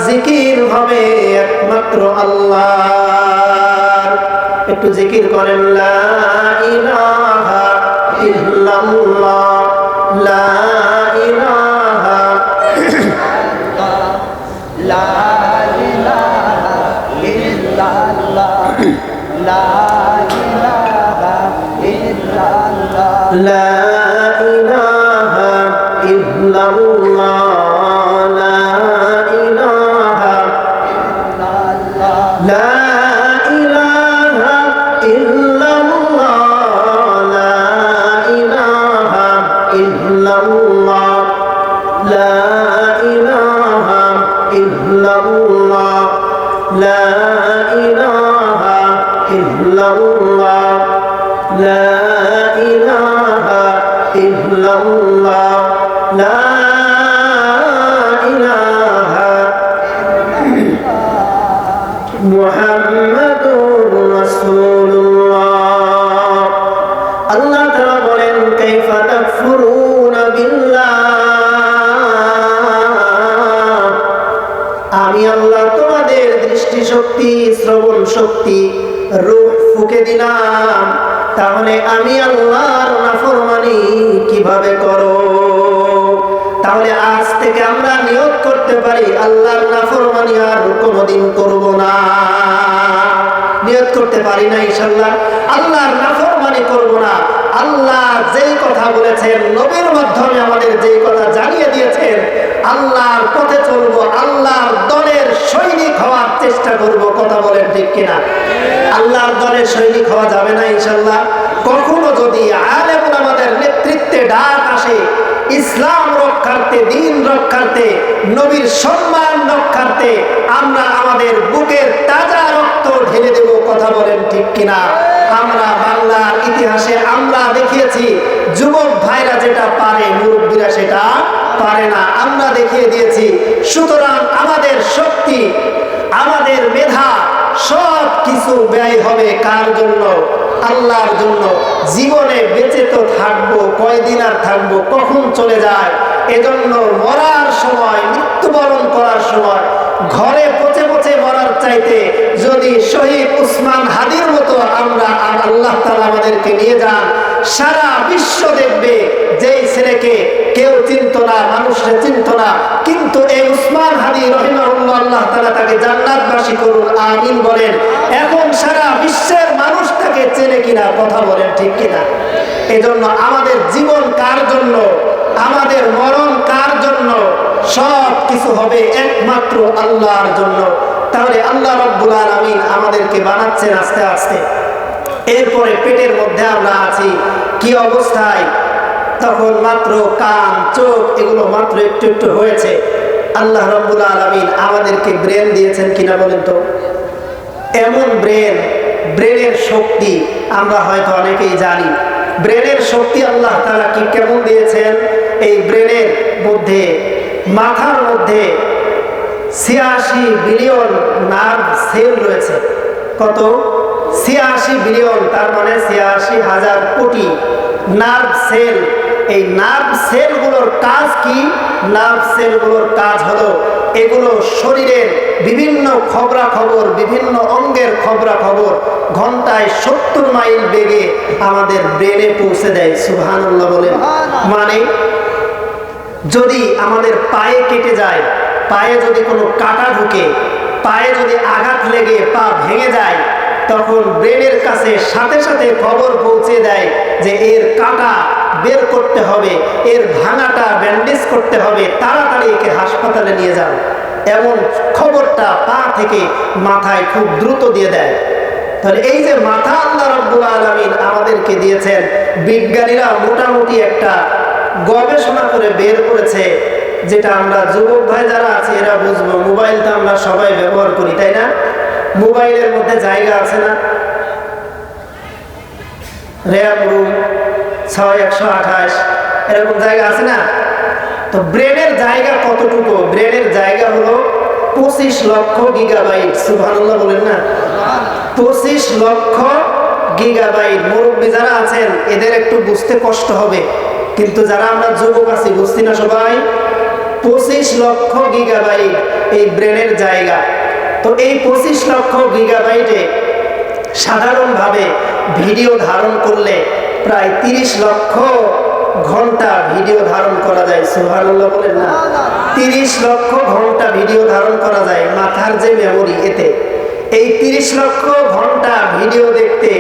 জিকির হবে একমাত্র আল্লাহ। একটু জিকির করেন, লা ইলাহা ইল্লাল্লাহ, লা ইলাহা লা ইলাহা ইল্লাল্লাহ, লা ইলাহা ইল্লাল্লাহ, লা ইলাহা ইল্লাল্লাহ, লা ইলাহা ইল্লাল্লাহ, লা ইলাহা ইল্লাল্লাহ, লা ইলাহা ইল্লাল্লাহ, লা ইলাহা ইল্লাল্লাহ, লা ইলাহা ইল্লাল্লাহ, লা ইলাহা ইল্লাল্লাহ, লা ইলাহা মুহাম্মাদুর রাসূলুল্লাহ। আল্লাহ তাআলা বলেন, কাইফা তাকফুরুনা বিল্লাহ, আমি আল্লাহ তোমাদের দৃষ্টি শক্তি, শ্রবণ শক্তি, রূহ ফুঁকে দিলাম, তাহলে আমি আল্লাহর নাফরমানি কিভাবে করো? তাহলে আজ থেকে আমরা নিয়ত করতে পারি, আল্লাহর নাফরমানি আর কোনোদিন করব না। নিয়ত করতে পারি না ইনশাআল্লাহ, আল্লাহর নাফরমানি করব না। আল্লাহ যেই কথা বলেছেন, নবীর মাধ্যমে আমাদের যেই কথা জানিয়ে দিয়েছেন, আল্লাহর পথে চলবো, আল্লাহর দলের সৈনিক হওয়ার চেষ্টা করব। কথা বলেন ঠিক কিনা? আল্লাহর দলের সৈনিক হওয়া যাবে না ইনশাআল্লাহ। কখনো যদি আলেম ওলামাদের নেতৃত্বে ডাক আসে, ইসলাম রক্ষার্থে, দ্বীন রক্ষার্থে, নবীর সম্মান রক্ষার্থে, আমরা আমাদের বুকের তাজা রক্ত ঢেলে দেব। কথা বলেন ঠিক কিনা? আমরা বাংলার ইতিহাসে আমরা দেখিয়েছি, যুবক ভাইরা যেটা পারে মুরব্বীরা সেটা পারে না, আমরা দেখিয়ে দিয়েছি। সুতরাং আমাদের শক্তি, আমাদের মেধা সব কিছু ব্যয় হবে কার জন্য? আল্লাহর জন্য। জীবনে বেঁচে তো থাকবো, কয়দিন আর থাকবো, কখন চলে যায়। এজন্য মরার সময়, মৃত্যুবরণ করার সময় ঘরে পচে পচে মরার চাইতে যদি শহীদ উসমান হাদির মতো আমরা আল্লাহ তাআলা আমাদেরকে নিয়ে যান, সারা বিশ্ব দেখবে যেই ছেলেকে কেউ চিনত না, মানুষরা চিনত না, কিন্তু এই উসমান হাদি রহিমাহুল্লাহ, আল্লাহ তাআলা তাকে জান্নাতবাসী করুন, আমিন বলেন। এখন সারা বিশ্বের মানুষ তাকে চেনে কিনা? কথা বলেন ঠিক কিনা? এজন্য আমাদের জীবন কার জন্য, আমাদের মরণ কার জন্য? সব কিছু হবে একমাত্র আল্লাহর জন্য। তাহলে আল্লাহ রাব্বুল আলামিন আমাদেরকে বানাচ্ছেন আস্তে আস্তে। এরপরে পেটের মধ্যে আমরা আছি কি অবস্থায়? তখন মাত্র কান, চোখ এগুলো মাত্র একটু একটু হয়েছে। আল্লাহ রাব্বুল আলামিন আমাদেরকে ব্রেন দিয়েছেন কিনা বলেন তো? এমন ব্রেনের শক্তি আমরা হয়তো অনেকেই জানি। ব্রেনের শক্তি আল্লাহ তাআলা কি কেমন দিয়েছেন? এই ব্রেনের মধ্যে, মাথার মধ্যে ৮৬ বিলিয়ন নার্ভ সেল রয়েছে। কত? ৮৬ বিলিয়ন, তার মানে ৮৬,০০০ কোটি নার্ভ সেল। এই নার্ভ সেলগুলোর কাজ কি? নার্ভ সেলগুলোর কাজ হলো এগুলো শরীরের বিভিন্ন খবরাখবর, বিভিন্ন অঙ্গের খবরাখবর ঘন্টায় ৭০ মাইল বেগে আমাদের ব্রেনে পৌঁছে দেয়। সুবহানাল্লাহ বলেন। মানে যদি আমাদের পায়ে কেটে যায়, পায়ে যদি কোনো কাটা ঢুকে, পায়ে যদি আঘাত লেগে পা ভেঙে যায়, তখন ব্রেনের কাছে সাথে সাথে খবর পৌঁছে দেয় যে এর কাটা বের করতে হবে, এর ভাঙাটা ব্যান্ডেজ করতে হবে, তাড়াতাড়ি একে হাসপাতালে নিয়ে যান। এমন খবরটা পা থেকে মাথায় খুব দ্রুত দিয়ে দেয়। তাহলে এই যে মাথা আল্লাহ রাব্বুল আলামিন আমাদেরকে দিয়েছেন, বিজ্ঞানীরা মোটামুটি একটা গবেষণা করে বের করেছে, যেটা আমরা যুবক ভাই যারা আছে এরা বুঝবো। মোবাইলটা আমরা সবাই ব্যবহার করি, তাই না? মোবাইলের মধ্যে জায়গা আছে না? র্যাম রুম ৬/১২৮ এরকম জায়গা আছে না? তো ব্রেনের জায়গা কতটুকু? ব্রেনের জায়গা হলো ২৫ লক্ষ গিগাবাইট। সুবহানাল্লাহ বলেন না? ২৫ লক্ষ গিগাবাইট। মুরব্বী যারা আছেন এদের একটু বুঝতে কষ্ট হবে, কিন্তু যারা আমরা যুবক আছি বুঝছি না সবাই। 25 লক্ষ গিগাবাইট এই ব্রেনের জায়গা। তো এই 25 লক্ষ গিগাবাইটে সাধারণভাবে ভিডিও ধারণ করলে প্রায় 30 লক্ষ ঘন্টা ভিডিও ধারণ করা যায়। সুবহানাল্লাহ বলেন না? 30 লক্ষ ঘন্টা ভিডিও ধারণ করা যায় মাথার যে মেমোরি এতে। এই 30 লক্ষ ঘন্টা ভিডিও দেখতে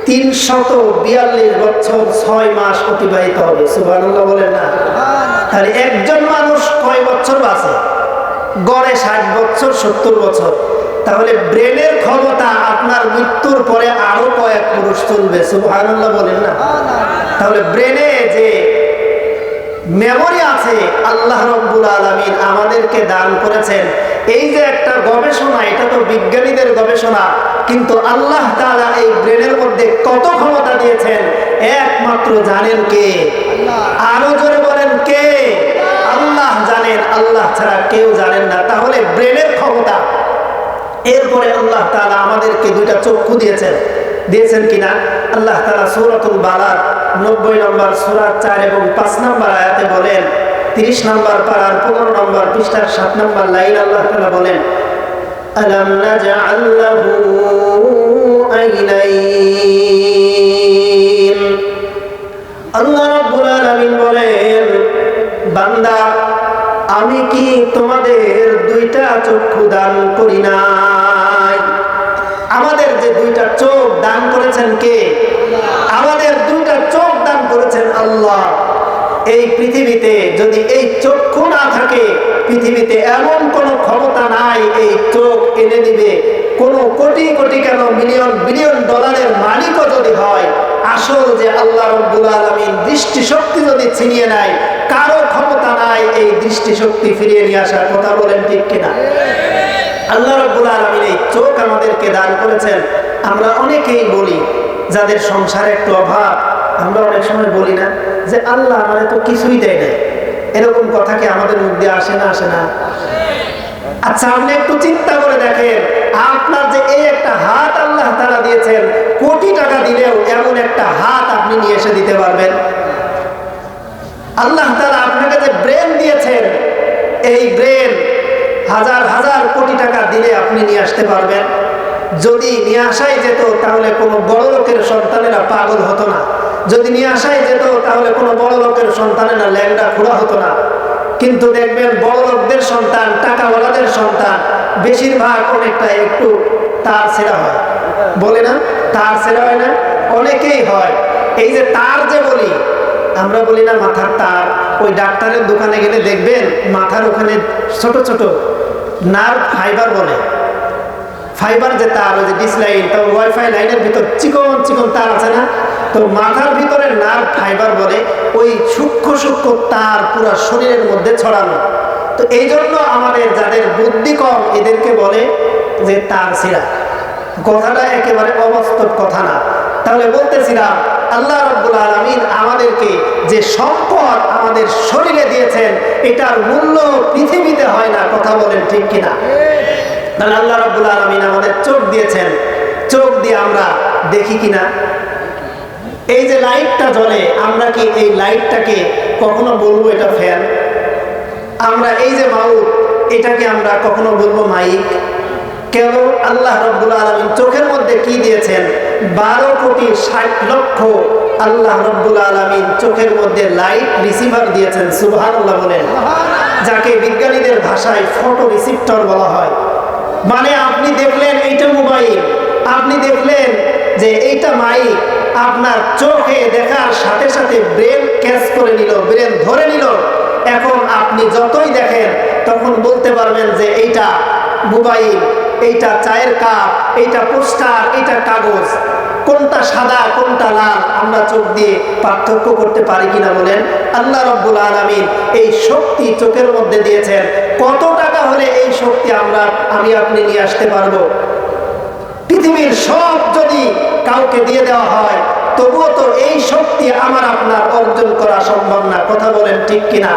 342 বছর 6 মাস অতিবাহিত হবে। সুবহানাল্লাহ বলেন না? তাহলে একজন মানুষ কয় বছর বাঁচে? গড়ে 60 বছর 70 বছর। তাহলে ব্রেনের ক্ষমতা আপনার মৃত্যুর পরে আরো কয়েক পুরুষ চলবে। সুবহানাল্লাহ বলেন না? তাহলে ব্রেনে যে মেমোরি আছে আল্লাহ রাব্বুল আলামিন আমাদেরকে দান করেছেন। এই যে একটা গবেষণা, এটা তো বিজ্ঞানীদের গবেষণা, কিন্তু আল্লাহ তাআলা এই ব্রেনের মধ্যে কত ক্ষমতা দিয়েছেন একমাত্র জানেন কে? আরো জোরে বলেন কে? আল্লাহ জানেন, আল্লাহ ছাড়া কেউ জানেন না। তাহলে ব্রেনের ক্ষমতা। এরপরে আল্লাহ তাআলা আমাদেরকে দুইটা চক্ষু দিয়েছেন কিনা? আল্লাহ তাআলা সূরাতুল বালাদ 90 নম্বর সূরা 4 এবং 5 নম্বর আয়াতে বলেন, 30 নম্বর পারার 15 নম্বর পৃষ্ঠার 7 নম্বর লাইন আল্লাহ তাআলা বলেন, আলাম নাজআল লাহু আইনাইন। আল্লাহ রাব্বুল আলামিন বলেন, বান্দা আমি কি তোমাদের দুইটা চক্ষু দান করি নাই? আমাদের যে দুইটা চোখ দান করেছেন কে? আমাদের দুইটা চোখ দান করেছেন আল্লাহ। এই পৃথিবীতে যদি এই চক্ষু না থাকে, পৃথিবীতে এমন কোন ক্ষমতা নাই এই চোখ এনে দিবে। কোন কোটি কোটি কেন মিলিয়ন বিলিয়ন ডলারের মালিকও যদি হয়, আসল যে আল্লাহ রাব্বুল আলামিন দৃষ্টিশক্তি যদি ছিনিয়ে নেয়, কারো ক্ষমতা নাই এই দৃষ্টিশক্তি ফিরিয়ে নিয়ে আসার। কথা বলেন ঠিক কিনা? আল্লাহ রাব্বুল আলামিন এই চোখ আমাদেরকে দান করেছেন। আমরা অনেকেই বলি, যাদের সংসারে একটু অভাব, আমরা অনেক সময় বলি না যে আল্লাহ আমাদের তো কিছুই দেয় না। এরকম কথা কি আমাদের মধ্যে আসে না? আসে না? আচ্ছা, আপনি একটু চিন্তা করে দেখেন, আপনার যে এই একটা হাত আল্লাহ তাআলা দিয়েছেন, কোটি টাকা দিলেও এমন একটা হাত আপনি নিয়ে এসে দিতে পারবেন? আল্লাহ তাআলা আপনাকে যে ব্রেন দিয়েছেন, এই ব্রেন হাজার হাজার কোটি টাকা দিলে আপনি নিয়ে আসতে পারবেন? যদি নিয়ে আসাই যেত তাহলে কোনো বড় লোকের সন্তানেরা পাগল হতো না। যদি নিয়ে আসাই যেত তাহলে কোনো বড় লোকের সন্তানেরা ল্যাংড়া খোঁড়া হতো না। কিন্তু দেখবেন বড় লোকদের সন্তান, টাকাওয়ালাদের সন্তান বেশিরভাগ অনেকটা একটু তার ছেঁড়া হয়। বলে না? তার ছেঁড়া হয় না? অনেকেই হয়। এই যে তার যে বলি, আমরা বলি না মাথার তার, ওই ডাক্তারের দোকানে গেলে দেখবেন মাথার ওখানে ছোট ছোট নার্ভ ফাইবার বলে, ফাইবার যে তার, ওই যে ডিস লাইন, তো ওয়াইফাই লাইনের ভিতর চিকন চিকন তার আছে না? তো মাথার ভিতরে নার্ভ ফাইবার বলে, ওই সূক্ষ্ম সূক্ষ্ম তার পুরো শরীরের মধ্যে ছড়ানো। তো এই জন্য আমাদের যাদের বুদ্ধি কম এদেরকে বলে যে তার ছিঁড়া। কথাটা একেবারে অবাস্তব কথা না। তাহলে বলতেছিলাম, আল্লাহ রাব্বুল আলামিন আমাদেরকে যে সম্পদ আমাদের শরীরে দিয়েছেন, এটার মূল্য পৃথিবীতে হয় না। কথা বলেন ঠিক কিনা? তাহলে আল্লাহ রাব্বুল আলামিন আমাদের চোখ দিয়েছেন, চোখ দিয়ে আমরা দেখি কিনা? এই যে লাইটটা জ্বলে, আমরা কি এই লাইটটাকে কখনো বলবো এটা ফ্যান? আমরা এই যে মাউথ, এটাকে আমরা কখনো বলবো মাইক? কেন? আল্লাহ রাব্বুল আলামিন চোখের মধ্যে কি দিয়েছেন? 12,60,00,000 আল্লাহ রাব্বুল আলামিন চোখের মধ্যে লাইট রিসিভার দিয়েছেন। সুবহানাল্লাহ বলেন। যাকে বিজ্ঞানীদের ভাষায় ফটো রিসিপ্টর বলা হয়। মানে আপনি দেখলেন এইটা মোবাইল, আপনি দেখলেন যে এইটা মাইক, আপনার চোখে দেখার সাথে সাথে ব্রেন ক্যাচ করে নিল, ব্রেন ধরে নিল। এখন আপনি যতই দেখেন তখন বলতে পারবেন যে এইটা মোবাইল, এইটা চায়ের কাপ, এইটা পোস্টার, এইটা কাগজ। কোনটা সাদা কোনটা লাল আমরা চোখ দিয়ে পার্থক্য করতে পারি কিনা বলেন? আল্লাহ রাব্বুল আলামিন এই শক্তি চোখের মধ্যে দিয়েছেন। কত টাকা হলে এই শক্তি আমি আপনি নিয়ে আসতে পারবো? পৃথিবীর সব যদি কাউকে দিয়ে দেওয়া হয়, তবুও তো এই শক্তি আমার আপনার অর্জন করা সম্ভব না। কথা বলেন ঠিক কিনা?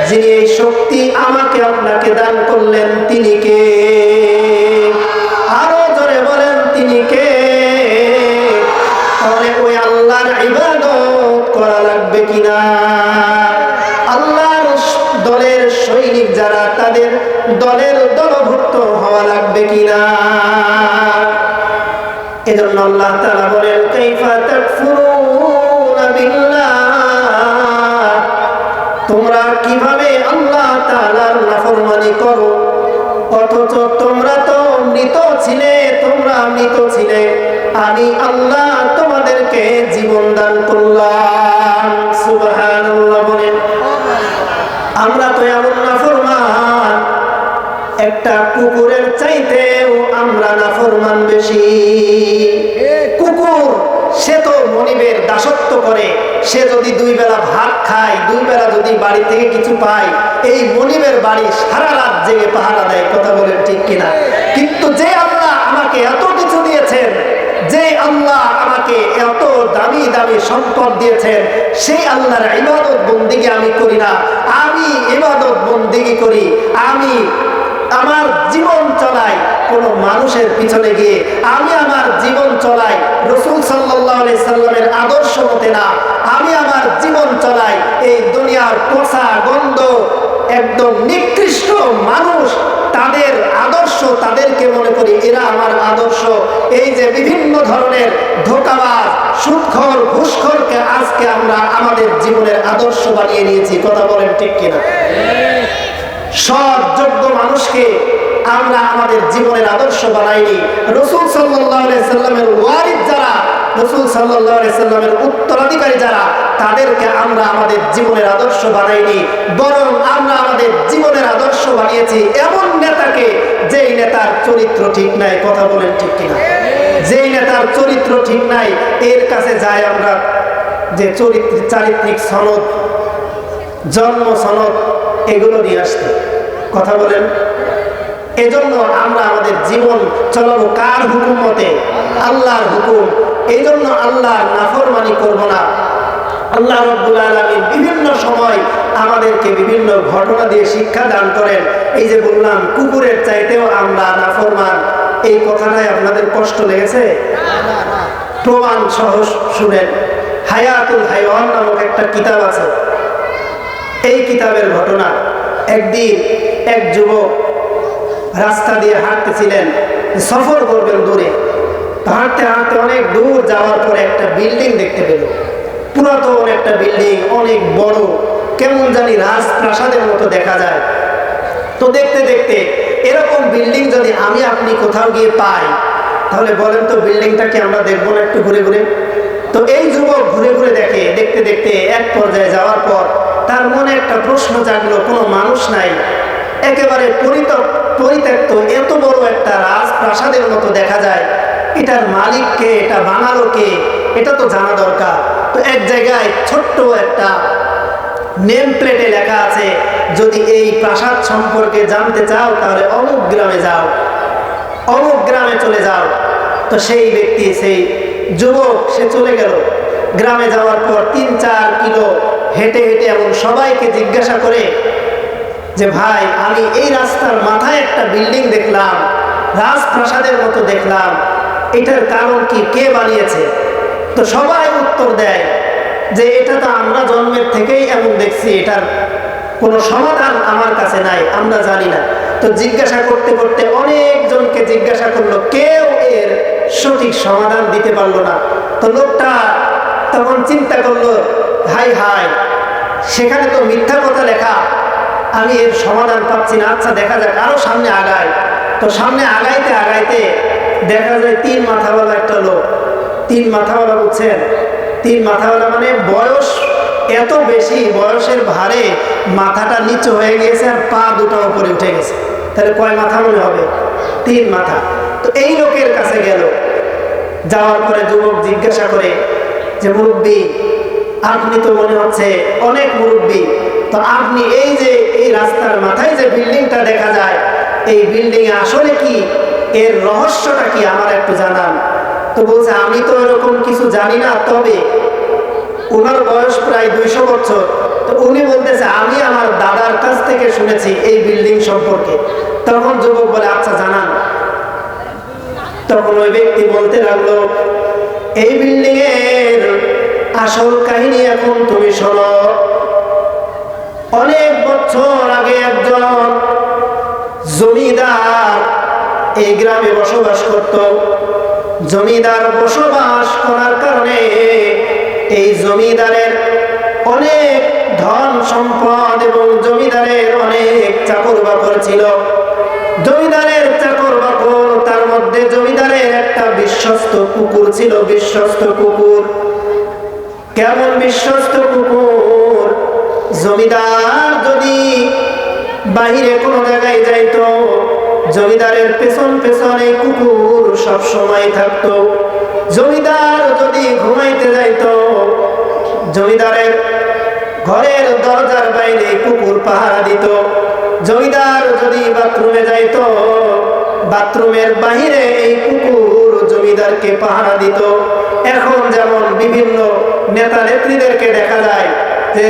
যিনি এই শক্তি আমাকে আপনাকে দান করলেন, তিনি কে? আরো জোরে বলেন, তিনি কে? লাগবে কিনা, আল্লাহর দলের সৈনিক যারা তাদের দলের দলভুক্ত হওয়া লাগবে কিনা। এজন্য আল্লাহ তাআলা বলেন কাইফা তাকফুরুনা বিল্লাহ, তোমরা কিভাবে আল্লাহ তাআলার নাফরমানি করো অথচ তোমরা তো মৃত ছিলে, আমি আল্লাহ তোমাদেরকে জীবন দান করলাম। সুবহানাল্লাহ বলেন। আমরা তো এমন নাফরমান, একটা কুকুরের চাইতেও আমরা নাফরমান বেশি। কুকুর সে তো মনিবের দাসত্ব করে, সে যদি 2 বেলা ভাত খায়, 2 বেলা যদি বাড়ি থেকে কিছু পায়, এই মনিবের বাড়ি সারা রাত জেগে পাহারা দেয়। কথা বলেন ঠিক কিনা? কিন্তু যে আল্লাহ আমাকে এত কিছু দিয়েছেন, যে আল্লাহ আমাকে এত দামি দামি সম্পদ দিয়েছেন, সেই আল্লাহর ইবাদত বন্দেগী আমি করি না। আমি ইবাদত বন্দেগী করি, আমি আমার জীবন চলাই কোন মানুষের পিছনে গিয়ে, আমি আমার জীবন চলাই রাসূল সাল্লাল্লাহু আলাইহি সাল্লামের আদর্শ মতে না, আমি আমার জীবন চলাই এই দুনিয়ার পচা গন্ধ একদম নিকৃষ্ট মানুষ তাদের আদর্শ, তাদেরকে মনে করি এরা আমার আদর্শ। এই যে বিভিন্ন ধরনের ধোঁকাবাজ, সুদখোর, ঘুষখোরকে আজকে আমরা আমাদের জীবনের আদর্শ বানিয়ে নিয়েছি। কথা বলেন ঠিক কিনা? সৎ যোগ্য মানুষকে আমরা আমাদের জীবনের আদর্শ বানাইনি। রাসূল সাল্লাল্লাহু আলাইহি সাল্লামের ওয়ারিস যারা, রাসূল সাল্লাল্লাহু আলাইহি সাল্লামের উত্তরাধিকারী যারা, তাদেরকে আমরা আমাদের জীবনের আদর্শ বানাইনি, বরং আমরা আমাদের জীবনের আদর্শ বানিয়েছি এমন নেতাকে যেই নেতার চরিত্র ঠিক নাই। কথা বলেন ঠিক কিনা? যেই নেতার চরিত্র ঠিক নাই এর কাছে যায় আমরা যে চারিত্রিক সনদ, জন্ম সনদ এগুলো নিয়ে আসতে। কথা বলেন। এজন্য আমরা আমাদের জীবন চলাবো কার হুকুম মতে? আল্লাহর হুকুম। এই জন্য আল্লাহর নাফরমানি করব না। আল্লাহ রাব্বুল আলামিন বিভিন্ন সময় আমাদেরকে বিভিন্ন ঘটনা দিয়ে শিক্ষা দান করেন। এই যে বললাম কুকুরের চাইতেও আমরা নাফরমান, এই কথাটাই আপনাদের কষ্ট লেগেছে? প্রমাণ সহ শুনেন। হায়াতুল হাইওয়ান নামক একটা কিতাব আছে। এই কিতাবের ঘটনা, একদিন এক যুবক রাস্তা দিয়ে হাঁটতেছিলেন, সফর করবেন দূরে। হাঁটতে হাঁটতে অনেক দূর যাওয়ার পরে একটা বিল্ডিং দেখতে পেল, পুরাতন একটা বিল্ডিং, অনেক বড়, কেমন জানি রাজপ্রাসাদের মতো দেখা যায়। তো দেখতে দেখতে এরকম বিল্ডিং যদি আমি আপনি কোথাও গিয়ে পাই, তাহলে বলেন তো বিল্ডিংটাকে আমরা দেখবো না একটু ঘুরে ঘুরে? তো এই যুবক ঘুরে ঘুরে দেখে, দেখতে দেখতে এক পর্যায়ে যাওয়ার পর তার মনে একটা প্রশ্ন জাগলো, কোনো মানুষ নাই, একেবারে পরিত্যক্ত, এত বড় একটা রাজপ্রাসাদের মতো দেখা যায়, এটার মালিককে, এটা বানালো কে, এটা তো জানা দরকার। তো এক জায়গায় ছোট্ট একটা নেম প্লেটে লেখা আছে, যদি এই প্রাসাদ সম্পর্কে জানতে চাও তাহলে অমুক গ্রামে যাও, অমুক গ্রামে চলে যাও। তো সেই ব্যক্তি, সেই যুবক, সে চলে গেল। গ্রামে যাওয়ার পর 3-4 কিলো হেঁটে হেঁটে এমন সবাইকে জিজ্ঞাসা করে যে ভাই, আমি এই রাস্তার মাথায় একটা বিল্ডিং দেখলাম, রাজপ্রাসাদের মতো দেখলাম, এটার কারণ কি, কে বানিয়েছে? তো সবাই উত্তর দেয় যে এটা তো আমরা জন্মের থেকেই এমন দেখছি, এটার কোনো সমাধান আমার কাছে নাই, আমরা জানি না। তো জিজ্ঞাসা করতে করতে অনেকজনকে জিজ্ঞাসা করলো, কেউ এর সঠিক সমাধান দিতে পারলো না। তো লোকটা তখন চিন্তা করলো, হাই হাই, সেখানে তো মিথ্যা কথা লেখা, আমি এর সমাধান পাচ্ছি না, আচ্ছা দেখা যাক, আরো সামনে আগায়। তো সামনে আগাইতে আগাইতে দেখা যায় 3 মাথাওয়ালা একটা লোক। 3 মাথাওয়ালা বুঝছেন? 3 মাথাওয়ালা মানে বয়স এত বেশি, বয়সের ভারে মাথাটা নিচু হয়ে গিয়েছে আর পা দুটো উপরে উঠে গেছে। তাহলে কয় মাথা মনে হবে? 3 মাথা। তো এই লোকের কাছে গেল, যাওয়ার পরে যুবক জিজ্ঞাসা করে যে মুরব্বী, আপনি তো মনে হচ্ছে অনেক মুরব্বী, তো আপনি এই যে এই রাস্তার মাথায় যে বিল্ডিংটা দেখা যায়, এই বিল্ডিং এ আসলে কি, এর রহস্যটা কি, আমার একটু জানান। তো বলছে, আমি তো এরকম কিছু জানি না, তবে ওনার বয়স প্রায় 200 বছর। তো উনি বলতেছে, আমি আমার দাদার কাছ থেকে শুনেছি এই বিল্ডিং সম্পর্কে। তখন যুবক বলে, আচ্ছা জানান। তখন ওই ব্যক্তি বলতে লাগলো, এই বিল্ডিং এর আসল কাহিনী এখন তুমি শোনো। অনেক বছর আগে একজন জমিদার এই গ্রামে বসবাস করত। জমিদার বসবাস করার কারণে এই জমিদারের অনেক ধন সম্পদ এবং জমিদারের অনেক চাকর বাকর ছিল। জমিদারের চাকর বাকর, তার মধ্যে জমিদারের একটা বিশ্বস্ত কুকুর ছিল। বিশ্বস্ত কুকুর, কেমন বিশ্বস্ত কুকুর! জমিদার যদি বাহিরে কোনো জায়গায় যাইতো, জমিদারের পেছন পেছনে কুকুর সব সময় থাকতো। জমিদার যদি ঘুমাইতে যাইতো, জমিদারের ঘরের দরজার বাইরে কুকুর পাহারা দিত। জমিদার যদি বাথরুমে যাইতো, বাথরুমের বাহিরে এই কুকুর জমিদারকে পাহারা দিত। এখন যেমন বিভিন্ন নেতা নেত্রীদেরকে দেখা যায় যে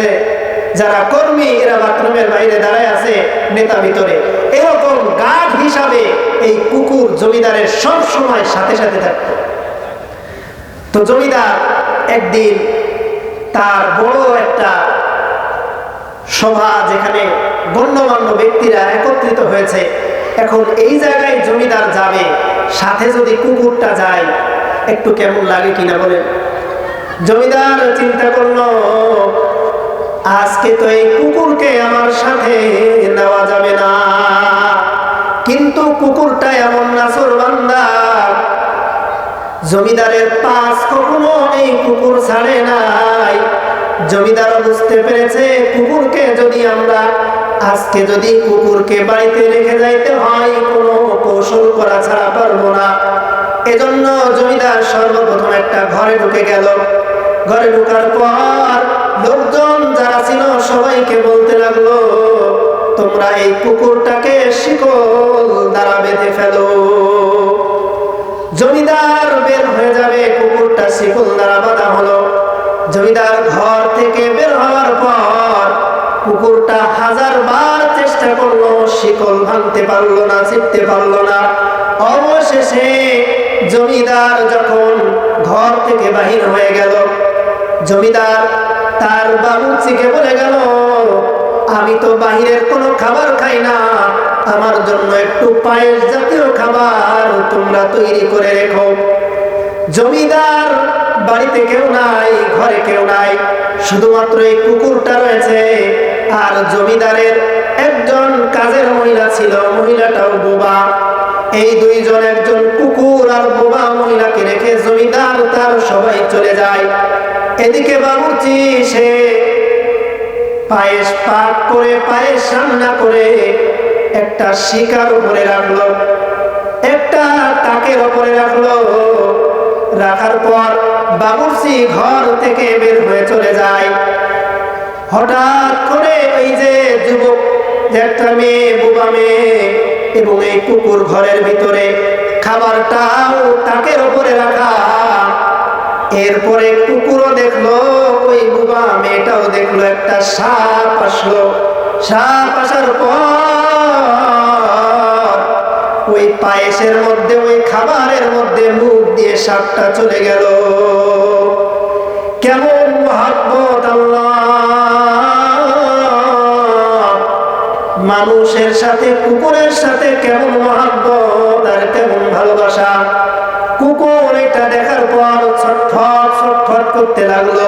যারা কর্মী, এরা বাথরুমের বাইরে দাঁড়ায় আছে নেতা ভিতরে, এরকম গার্ড হিসাবে এই কুকুর জমিদারের সব সময় সাথে সাথে থাকতো। তো জমিদার একদিন তার বড় একটা সভা, যেখানে গণ্যমান্য ব্যক্তিরা একত্রিত হয়েছে, এখন এই জায়গায় জমিদার যাবে, সাথে যদি কুকুরটা যায় একটু কেমন লাগে কিনা বলেন। জমিদার চিন্তা করলো, আজকে তো এই কুকুরকে আমার সাথে নেওয়া যাবে না, কিন্তু কুকুরটা এমন নাছরবান্দা, জমিদারের পাশ কখনো এই কুকুর ছাড়ে নাই। জমিদার বুঝতে পেরেছে কুকুরকে যদি আমরা আজকে যদি কুকুরকে বাড়িতে রেখে যাইতে হয়, কোনো কৌশল করা ছাড়া পারবো না। এজন্য জমিদার সর্বপ্রথম একটা ঘরে ঢুকে গেল। ঘরে ঢোকার পর লোকজন যারা ছিল সবাইকে বলতে লাগলো, তোমরা এই কুকুরটাকে শিকল দ্বারা বেঁধে ফেলো। জমিদার বের হয়ে যাবে, কুকুরটা শিকল দ্বারা বাঁধা হলো। জমিদার ঘর থেকে বের হওয়ার পর কুকুরটা 1000 বার চেষ্টা করলো, শিকল ভাঙতে পারলো না, ছিঁড়তে পারলো না। অবশেষে জমিদার যখন ঘর থেকে বাহির হয়ে গেল, জমিদার তার বাবুর্চিকে বলে গেল, আমি তো বাহিরের কোনো খাবার খাই না, আমার জন্য একটু পায়েস জাতীয় খাবার তোমরা তৈরি করে রেখো। জমিদার বাড়িতে কেউ নাই, ঘরে কেউ নাই, শুধুমাত্র এই কুকুরটা রয়েছে। আর জমিদারের একজন কাজের মহিলা ছিল, মহিলাটাও বোবা। এই দুইজন, একজন কুকুর আর বোবা মহিলাকে রেখে জমিদার তার সবাই চলে যায়। এদিকে বাবুর্চি সে পায়েস পাক করে, পায়েস রান্না করে একটা শিকার উপরে রাখলো, একটা তাকের উপরে রাখলো। রাখার পর বাবুর্চি ঘর থেকে বের হয়ে চলে যায়। হঠাৎ করে ওই যে যুবক, যে একটা মেয়ে, বোবা মেয়ে এবং এই কুকুর ঘরের ভিতরে, খাবারটাও তাকের উপরে রাখা। এরপরে কুকুরও দেখলো, ওই বোবা মেয়েটাও দেখলো, একটা সাপ আসলো। সাপ আসার পর ওই পায়েসের মধ্যে, ওই খাবারের মধ্যে মুখ দিয়ে সাপটা চলে গেল। কেমন মহব্বত! আল্লাহ মানুষের সাথে কুকুরের সাথে কেমন মহব্বত আর কেমন ভালোবাসা! কুকুর এটা দেখার পর ছটফট ছটফট করতে লাগলো।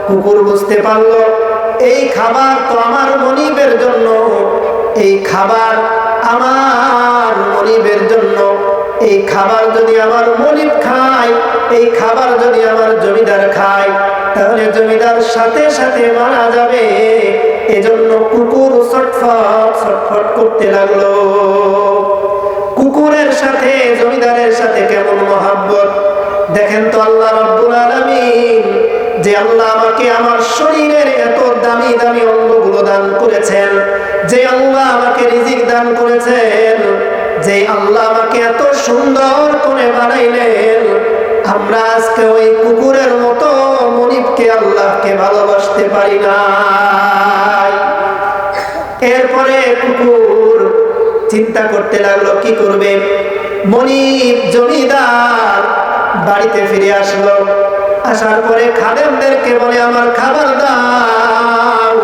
কুকুর বুঝতে পারলো এই খাবার তো আমার মনিবের জন্য, এই খাবার আমার মনিবের জন্য। এই খাবার যদি আমার মনিব খায়, এই খাবার যদি আমার জমিদার খায়, তাহলে জমিদার সাথে সাথে মারা যাবে। এজন্য কুকুর ছটফট ছটফট করতে লাগলো। কুকুরের সাথে জমিদারের সাথে কেমন মহব্বত! দেখেন তো আল্লাহ রাব্বুল আলামিন, যে আল্লাহ আমাকে আমার শরীরের এত দামি দামি অঙ্গগুলো দান করেছেন, যে আল্লাহ আমাকে রিজিক দান করেছেন, যে আল্লাহ আমাকে এত সুন্দর করে বানাইলেন, আমরা আজকে ওই কুকুরের মতো মনিবকে, আল্লাহকে ভালোবাসতে পারি না। এরপরে কুকুর চিন্তা করতে লাগলো কি করবে। মনিব জমিদার বাড়িতে ফিরে আসলো। আসার পরে খাদেমদেরকে বলে আমার খাবার দাও।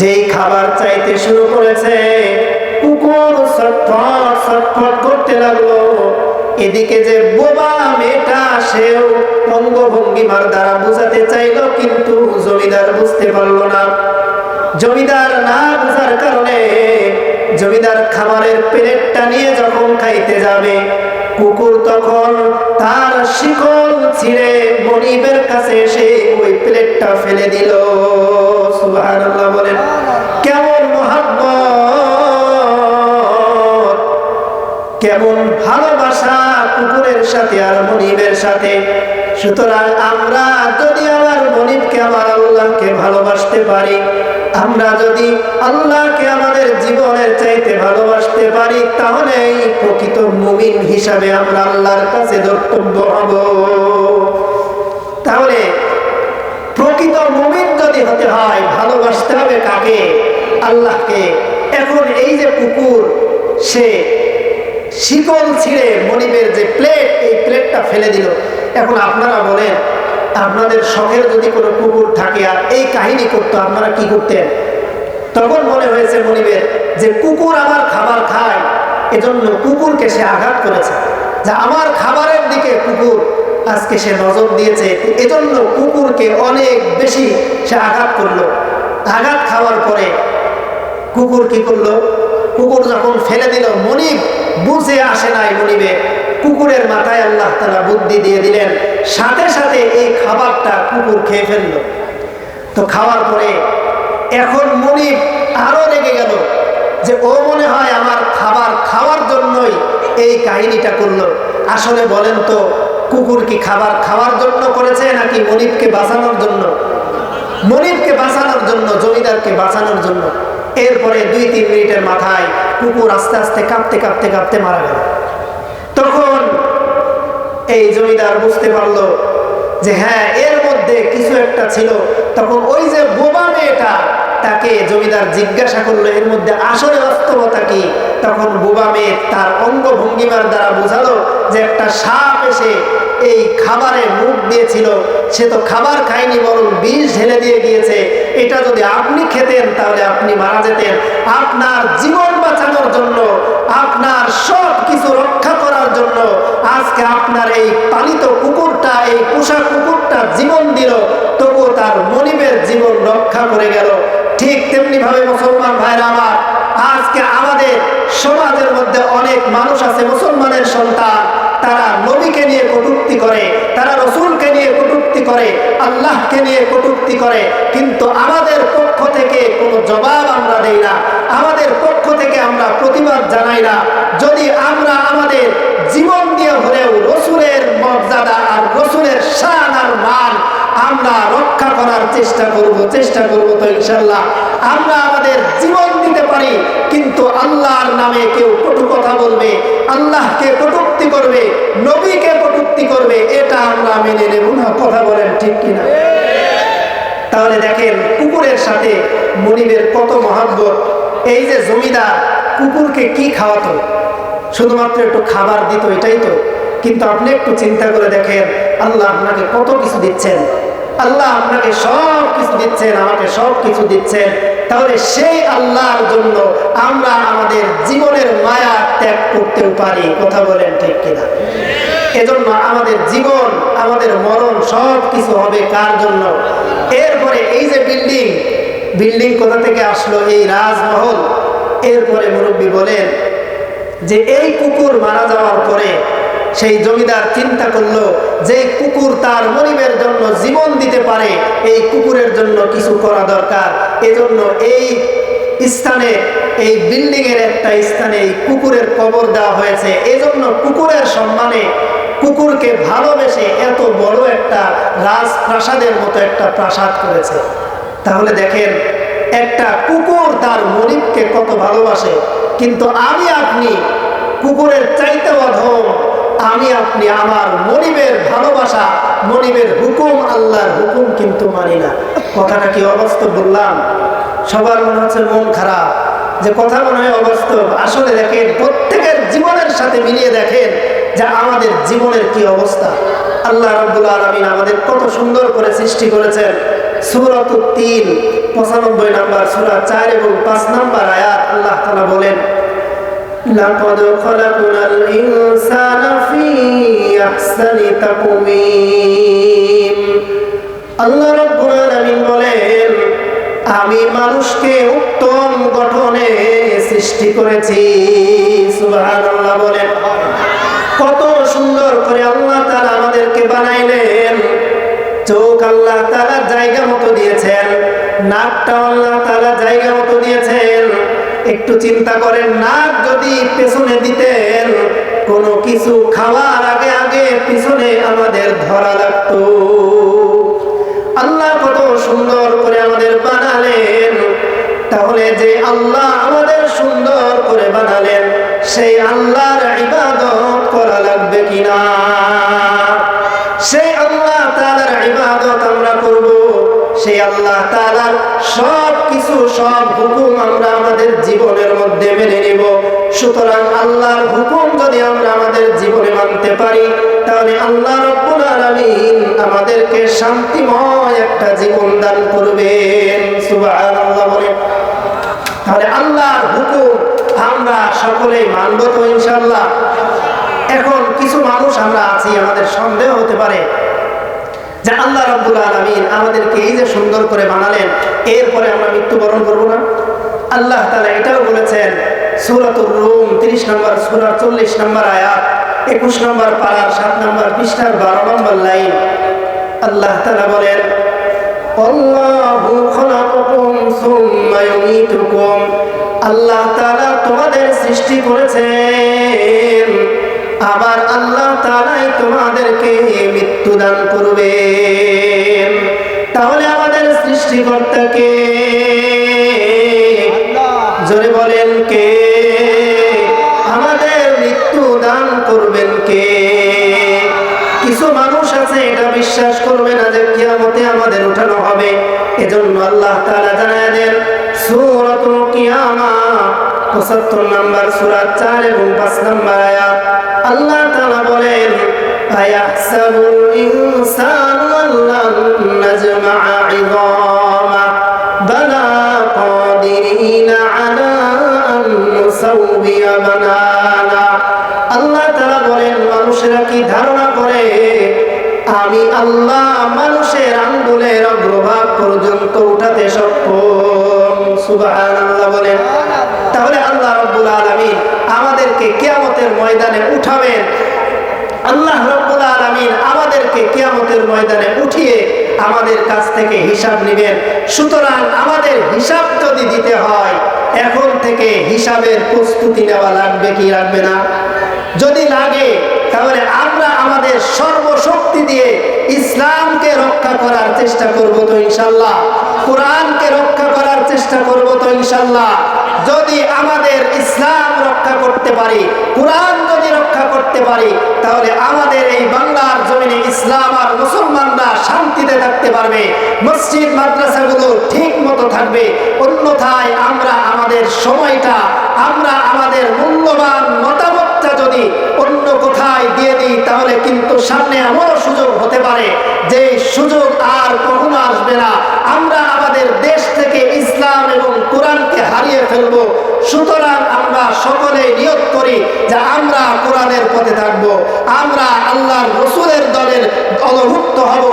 যেই খাবার চাইতে শুরু করেছে কুকুর ছটফট ছটফট করতে লাগলো। এদিকে যে বোবা মেয়েটা সেও অঙ্গভঙ্গিমার দ্বারা বুঝাতে চাইলো, কিন্তু জমিদার বুঝতে পারলো না। জমিদার না বুঝার কারণে জমিদার খাবারের প্লেটটা নিয়ে যখন খাইতে যাবে, কুকুর তখন তার শিকল ছিঁড়ে মনিবের কাছে এসে ওই প্লেটটা ফেলে দিল। সুবহানাল্লাহ বলেন। কেমন মহব্বত, কেমন ভালোবাসা কুকুরের সাথে আর মনিবের সাথে। সুতরাং আমরা যদি আমার মনিবকে আমার আল্লাহকে ভালোবাসতে পারি, আমরা যদি আল্লাহকে আমাদের জীবনের চাইতে ভালোবাসতে পারি, তাহলে এই প্রকৃত মুমিন হিসাবে আমরা আল্লাহর কাছে ধর্তব্য হব। তাহলে প্রকৃত মুমিন যদি হতে হয়, ভালোবাসতে হবে কাকে? আল্লাহকে। এখন এই যে কুকুর, সে শিকল ছিঁড়ে মনিবের যে প্লেট, এই প্লেটটা ফেলে দিল। এখন আপনারা বলেন, আপনাদের শখের যদি কোনো কুকুর থাকে আর এই কাহিনী করতো, আপনারা কি করতেন? তখন মনে হয়েছে মনিবের যে কুকুর আমার খাবার খায়, এজন্য কুকুরকে সে আঘাত করেছে, যে আমার খাবারের দিকে কুকুর আজকে সে নজর দিয়েছে, এজন্য কুকুরকে অনেক বেশি সে আঘাত করলো। আঘাত খাওয়ার পরে কুকুর কি করলো? কুকুর যখন ফেলে দিল, মনিব বুঝে আসে নাই মনিবের, কুকুরের মাথায় আল্লাহ তাআলা বুদ্ধি দিয়ে দিলেন, সাথে সাথে এই খাবারটা কুকুর খেয়ে ফেললো। তো খাওয়ার পরে এখন মনিব আরো রেগে গেল, যে ও মনে হয় আমার খাবার খাওয়ার জন্যই এই কাহিনীটা করলো। আসলে বলেন তো, কুকুর কি খাবার খাওয়ার জন্য করেছে নাকি মনিবকে বাঁচানোর জন্য? মনিবকে বাঁচানোর জন্য, জমিদারকে বাঁচানোর জন্য। এরপরে 2-3 মিনিটের মাথায় কুকুর আস্তে আস্তে কাঁপতে কাঁপতে কাঁপতে মারা গেল। তখন এই জমিদার বুঝতে পারলো যে হ্যাঁ, এর মধ্যে কিছু একটা ছিল। তখন ওই যে বোবা মেয়েটা, তাকে জমিদার জিজ্ঞাসা করলো এর মধ্যে আসলে বাস্তবতা কি। তখন বোবা মেয়ে তার অঙ্গভঙ্গিমার দ্বারা বোঝালো যে একটা সাপ এসে এই খাবারে মুখ দিয়েছিল, সে তো খাবার খায়নি, বরং বিষ ঢেলে দিয়ে গিয়েছে। এটা যদি আপনি খেতেন তাহলে আপনি মারা যেতেন। আপনার জীবন বাঁচানোর জন্য, আপনার সব কিছু রক্ষা করার জন্য আজকে আপনার এই পালিত কুকুরটা, এই পোষা কুকুরটা জীবন দিল, তবুও তার মনিবের জীবন রক্ষা করে গেল। ঠিক তেমনি ভাবে মুসলমান ভাইরা আমার, আজকে আমাদের সমাজের মধ্যে অনেক মানুষ আছে, মুসলমানের সন্তান, তারা নবীকে নিয়ে কটূক্তি করে, তারা রসুলকে নিয়ে কটূক্তি করে, আল্লাহকে নিয়ে কটূক্তি করে, কিন্তু আমাদের পক্ষ থেকে কোনো জবাব আমরা দেই না, আমাদের পক্ষ থেকে আমরা প্রতিবাদ জানাই না। যদি আমরা আমাদের জীবন দিয়ে হলেও রসুলের মর্যাদা আর রসুলের শান আর মান আমরা রক্ষা করার চেষ্টা করব তো ইনশাআল্লাহ আমরা আমাদের জীবন দিতে পারি। কিন্তু আল্লাহর নামে কেউ কটু কথা বলবে, আল্লাহকে কটূক্তি করবে, নবীকে কটূক্তি করবে, এটা আমরা মেনে নেব না। কথা বলেন ঠিক কিনা? তাহলে দেখেন কুকুরের সাথে মনিবের কত মহব্বত। এই যে জমিদার কুকুরকে কি খাওয়াতো? শুধুমাত্র একটু খাবার দিত, এটাই তো। কিন্তু আপনি একটু চিন্তা করে দেখেন, আল্লাহ আপনাকে কত কিছু দিচ্ছেন, আল্লাহ আপনাকে সব কিছু দিচ্ছেন, আমাকে সব কিছু দিচ্ছেন। তাহলে সেই আল্লাহর জন্য আমরা আমাদের জীবনের মায়া ত্যাগ করতেও পারি। কথা বলেন ঠিক কিনা? এজন্য আমাদের জীবন, আমাদের মরণ সব কিছু হবে কার জন্য? এরপরে এই যে বিল্ডিং কোথা থেকে আসলো? এই রাজমহল। এরপরে মুরব্বী বলেন যে এই কুকুর মারা যাওয়ার পরে সেই জমিদার চিন্তা করলো যে কুকুর তার মনিবের জন্য জীবন দিতে পারে, এই কুকুরের জন্য কিছু করা দরকার। এজন্য এই স্থানে, এই বিল্ডিং এর একটা স্থানে এই কুকুরের কবর দেওয়া হয়েছে। এজন্য কুকুরের সম্মানে, কুকুরকে ভালোবেসে এত বড় একটা রাজপ্রাসাদের মতো একটা প্রাসাদ করেছে। তাহলে দেখেন, একটা কুকুর তার মনিবকে কত ভালোবাসে। কিন্তু আমি আপনি কুকুরের চাইতে অধম, আমি আপনি আমার মনিবের ভালোবাসা, মনিবের হুকুম, আল্লাহর হুকুম কিন্তু মানি না। কথাটা কি অবাস্তব বললাম? সবার মনে হচ্ছে মন খারাপ, যে কথা মনে হয় অবাস্তব। আসলে দেখেন, প্রত্যেকের জীবনের সাথে মিলিয়ে দেখেন যে আমাদের জীবনের কি অবস্থা। আল্লাহ রাব্বুল আলামিন আমাদের কত সুন্দর করে সৃষ্টি করেছেন। সূরাতুত তিন 95 নম্বর সূরা 4 এবং 5 নম্বর আয়াত আল্লাহ তাআলা বলেন, লাকাদ খালাকনাল ইনসানা ফি আহসানি তাকওয়িম। আল্লাহ রাব্বুল আলামিন বলেন, আমি মানুষকে উত্তম গঠনে সৃষ্টি করেছি। সুবহানাল্লাহ বলেন। কত সুন্দর করে আল্লাহ তাআলা আমাদেরকে বানাইলেন। চোখ আল্লাহ তাআলা জায়গা মতো দিয়েছেন, নাকটা আল্লাহ তাআলা জায়গা মতো দিয়েছেন। একটু চিন্তা করেন, নাক যদি পেছনে দিতেন, কোনো কিছু খাওয়ার আগে আগে পিছনে আমাদের ধরা লাগতো। আল্লাহ কত সুন্দর করে আমাদের বানালেন। তাহলে যে আল্লাহ আমাদের সুন্দর করে বানালেন, সেই আল্লাহর ইবাদত করা লাগবে কিনা? সেই আল্লাহ তাআলার ইবাদত আমরা করব। সেই আল্লাহ তাআলার সব কিছু, সব হুকুম আমরা আমাদের জীবনের মধ্যে মেনে নেব। সুতরাং আল্লাহর হুকুম যদি আমরা আমাদের জীবনে মানতে পারি, তাহলে আল্লাহ রাব্বুল আলামিন আমাদেরকে শান্তিময় একটা জীবন দান করবেন। সুবহানাল্লাহ বলেন। তাহলে আল্লাহর হুকুম আমরা সকলেই মানব তো ইনশাআল্লাহ? এখন কিছু মানুষ আমরা আছি, আমাদের সন্দেহ হতে পারে যে আল্লাহ রাব্বুল আলামিন আমাদেরকে এই যে সুন্দর করে বানালেন, এরপরে আমরা মৃত্যুবরণ করব না? আল্লাহ তাআলা এটাও বলেছেন সূরাতুর রুম 30 নম্বর সূরা 40 নম্বর আয়াত 21 নম্বর পারার 7 নম্বর পৃষ্ঠার 12 নম্বর লাইন। আল্লাহ তাআলা বলেন, আল্লাহু খালাকাকুম সুম্মা ইউমীতুকুম। আল্লাহ তাআলা তোমাদের সৃষ্টি করেছেন, আবার আল্লাহ তাআলাই তোমাদেরকে মৃত্যু দান করবেন। তাহলে আমাদের সৃষ্টিকর্তা কে? জোরে বলেন কে? আমাদের মৃত্যু দান করবেন কে? কিছু মানুষ আছে এটা বিশ্বাস করবে না যে কিয়ামতে আমাদের উঠানো হবে। এজন্য আল্লাহ তাআলা জানায় দেন সূরাতুল কিয়ামাহ 75 নম্বর সূরা 4 এবং 5 নম্বর আয়াত। আল্লাহ তাআলা বলেন, আয়াহসাবুল ইনসানু আল্লান নাজমা'a 'ইযামা বালা কাদিরিনা আলা আন নুসাউবিয়া বানানা। আল্লাহ তাআলা বলেন, মানুষেরা কি ধারণা করে আমি আল্লাহ মানুষের আঙ্গুলের অগ্রভাগ পর্যন্ত উঠাতে সক্ষম? সুবহানাল্লাহ বলেন। তাহলে আল্লাহ রাব্বুল আলামিন আমাদেরকে কিয়ামতের ময়দানে উঠাবেন। আল্লাহ রাব্বুল আলামিন আমাদেরকে কিয়ামতের ময়দানে উঠিয়ে আমাদের কাছ থেকে হিসাব নেবেন। সুতরাং আমাদের হিসাব যদি দিতে হয়, এখন থেকে হিসাবের প্রস্তুতি নেওয়া লাগবে কি লাগবে না? যদি লাগে তাহলে আমরা আমাদের সর্বশক্তি দিয়ে ইসলামকে রক্ষা করার চেষ্টা করব তো ইনশাআল্লাহ। কোরআনকে রক্ষা করার চেষ্টা করব তো ইনশাআল্লাহ। যদি আমাদের ইসলাম রক্ষা করতে পারি, কোরআন যদি রক্ষা করতে পারি, তাহলে আমাদের এই বাংলার জমিনে ইসলাম আর মুসলমানরা শান্তিতে থাকতে পারবে, মসজিদ মাদ্রাসাগুলো ঠিক মতো থাকবে। অন্যথায় আমরা আমাদের সময়টা, আমরা আমাদের মূল্যবান মতামতটা যদি অন্য কোথায় দিয়ে দিই, তাহলে কিন্তু সামনে এমনও সুযোগ হতে পারে যে সুযোগ আর কখনো আসবে না। আমরা আমাদের দেশ থেকে ইসলাম এবং কোরআনকে হারিয়ে ফেলব। সুতরাং আমরা সকলে নিয়ত করি যে আমরা কোরআনের পথে থাকব, আমরা আল্লাহর রাসূলের দলের অন্তর্ভুক্ত হব,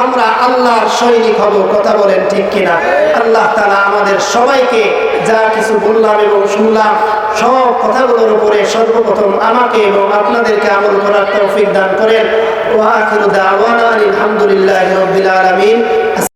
আমরা আল্লাহর সৈনিক হব। কথা বলেন ঠিক কিনা? আল্লাহ তাআলা আমাদের সবাইকে যা কিছু বললাম এবং শুনলাম, সব কথাগুলোর উপরে সর্বপ্রথম আমাকে এবং আপনাদেরকে আমল করার তৌফিক দান করেন। ওয়া আখিরু দাওয়ানা আলহামদুলিল্লাহি রাব্বিল আলামিন।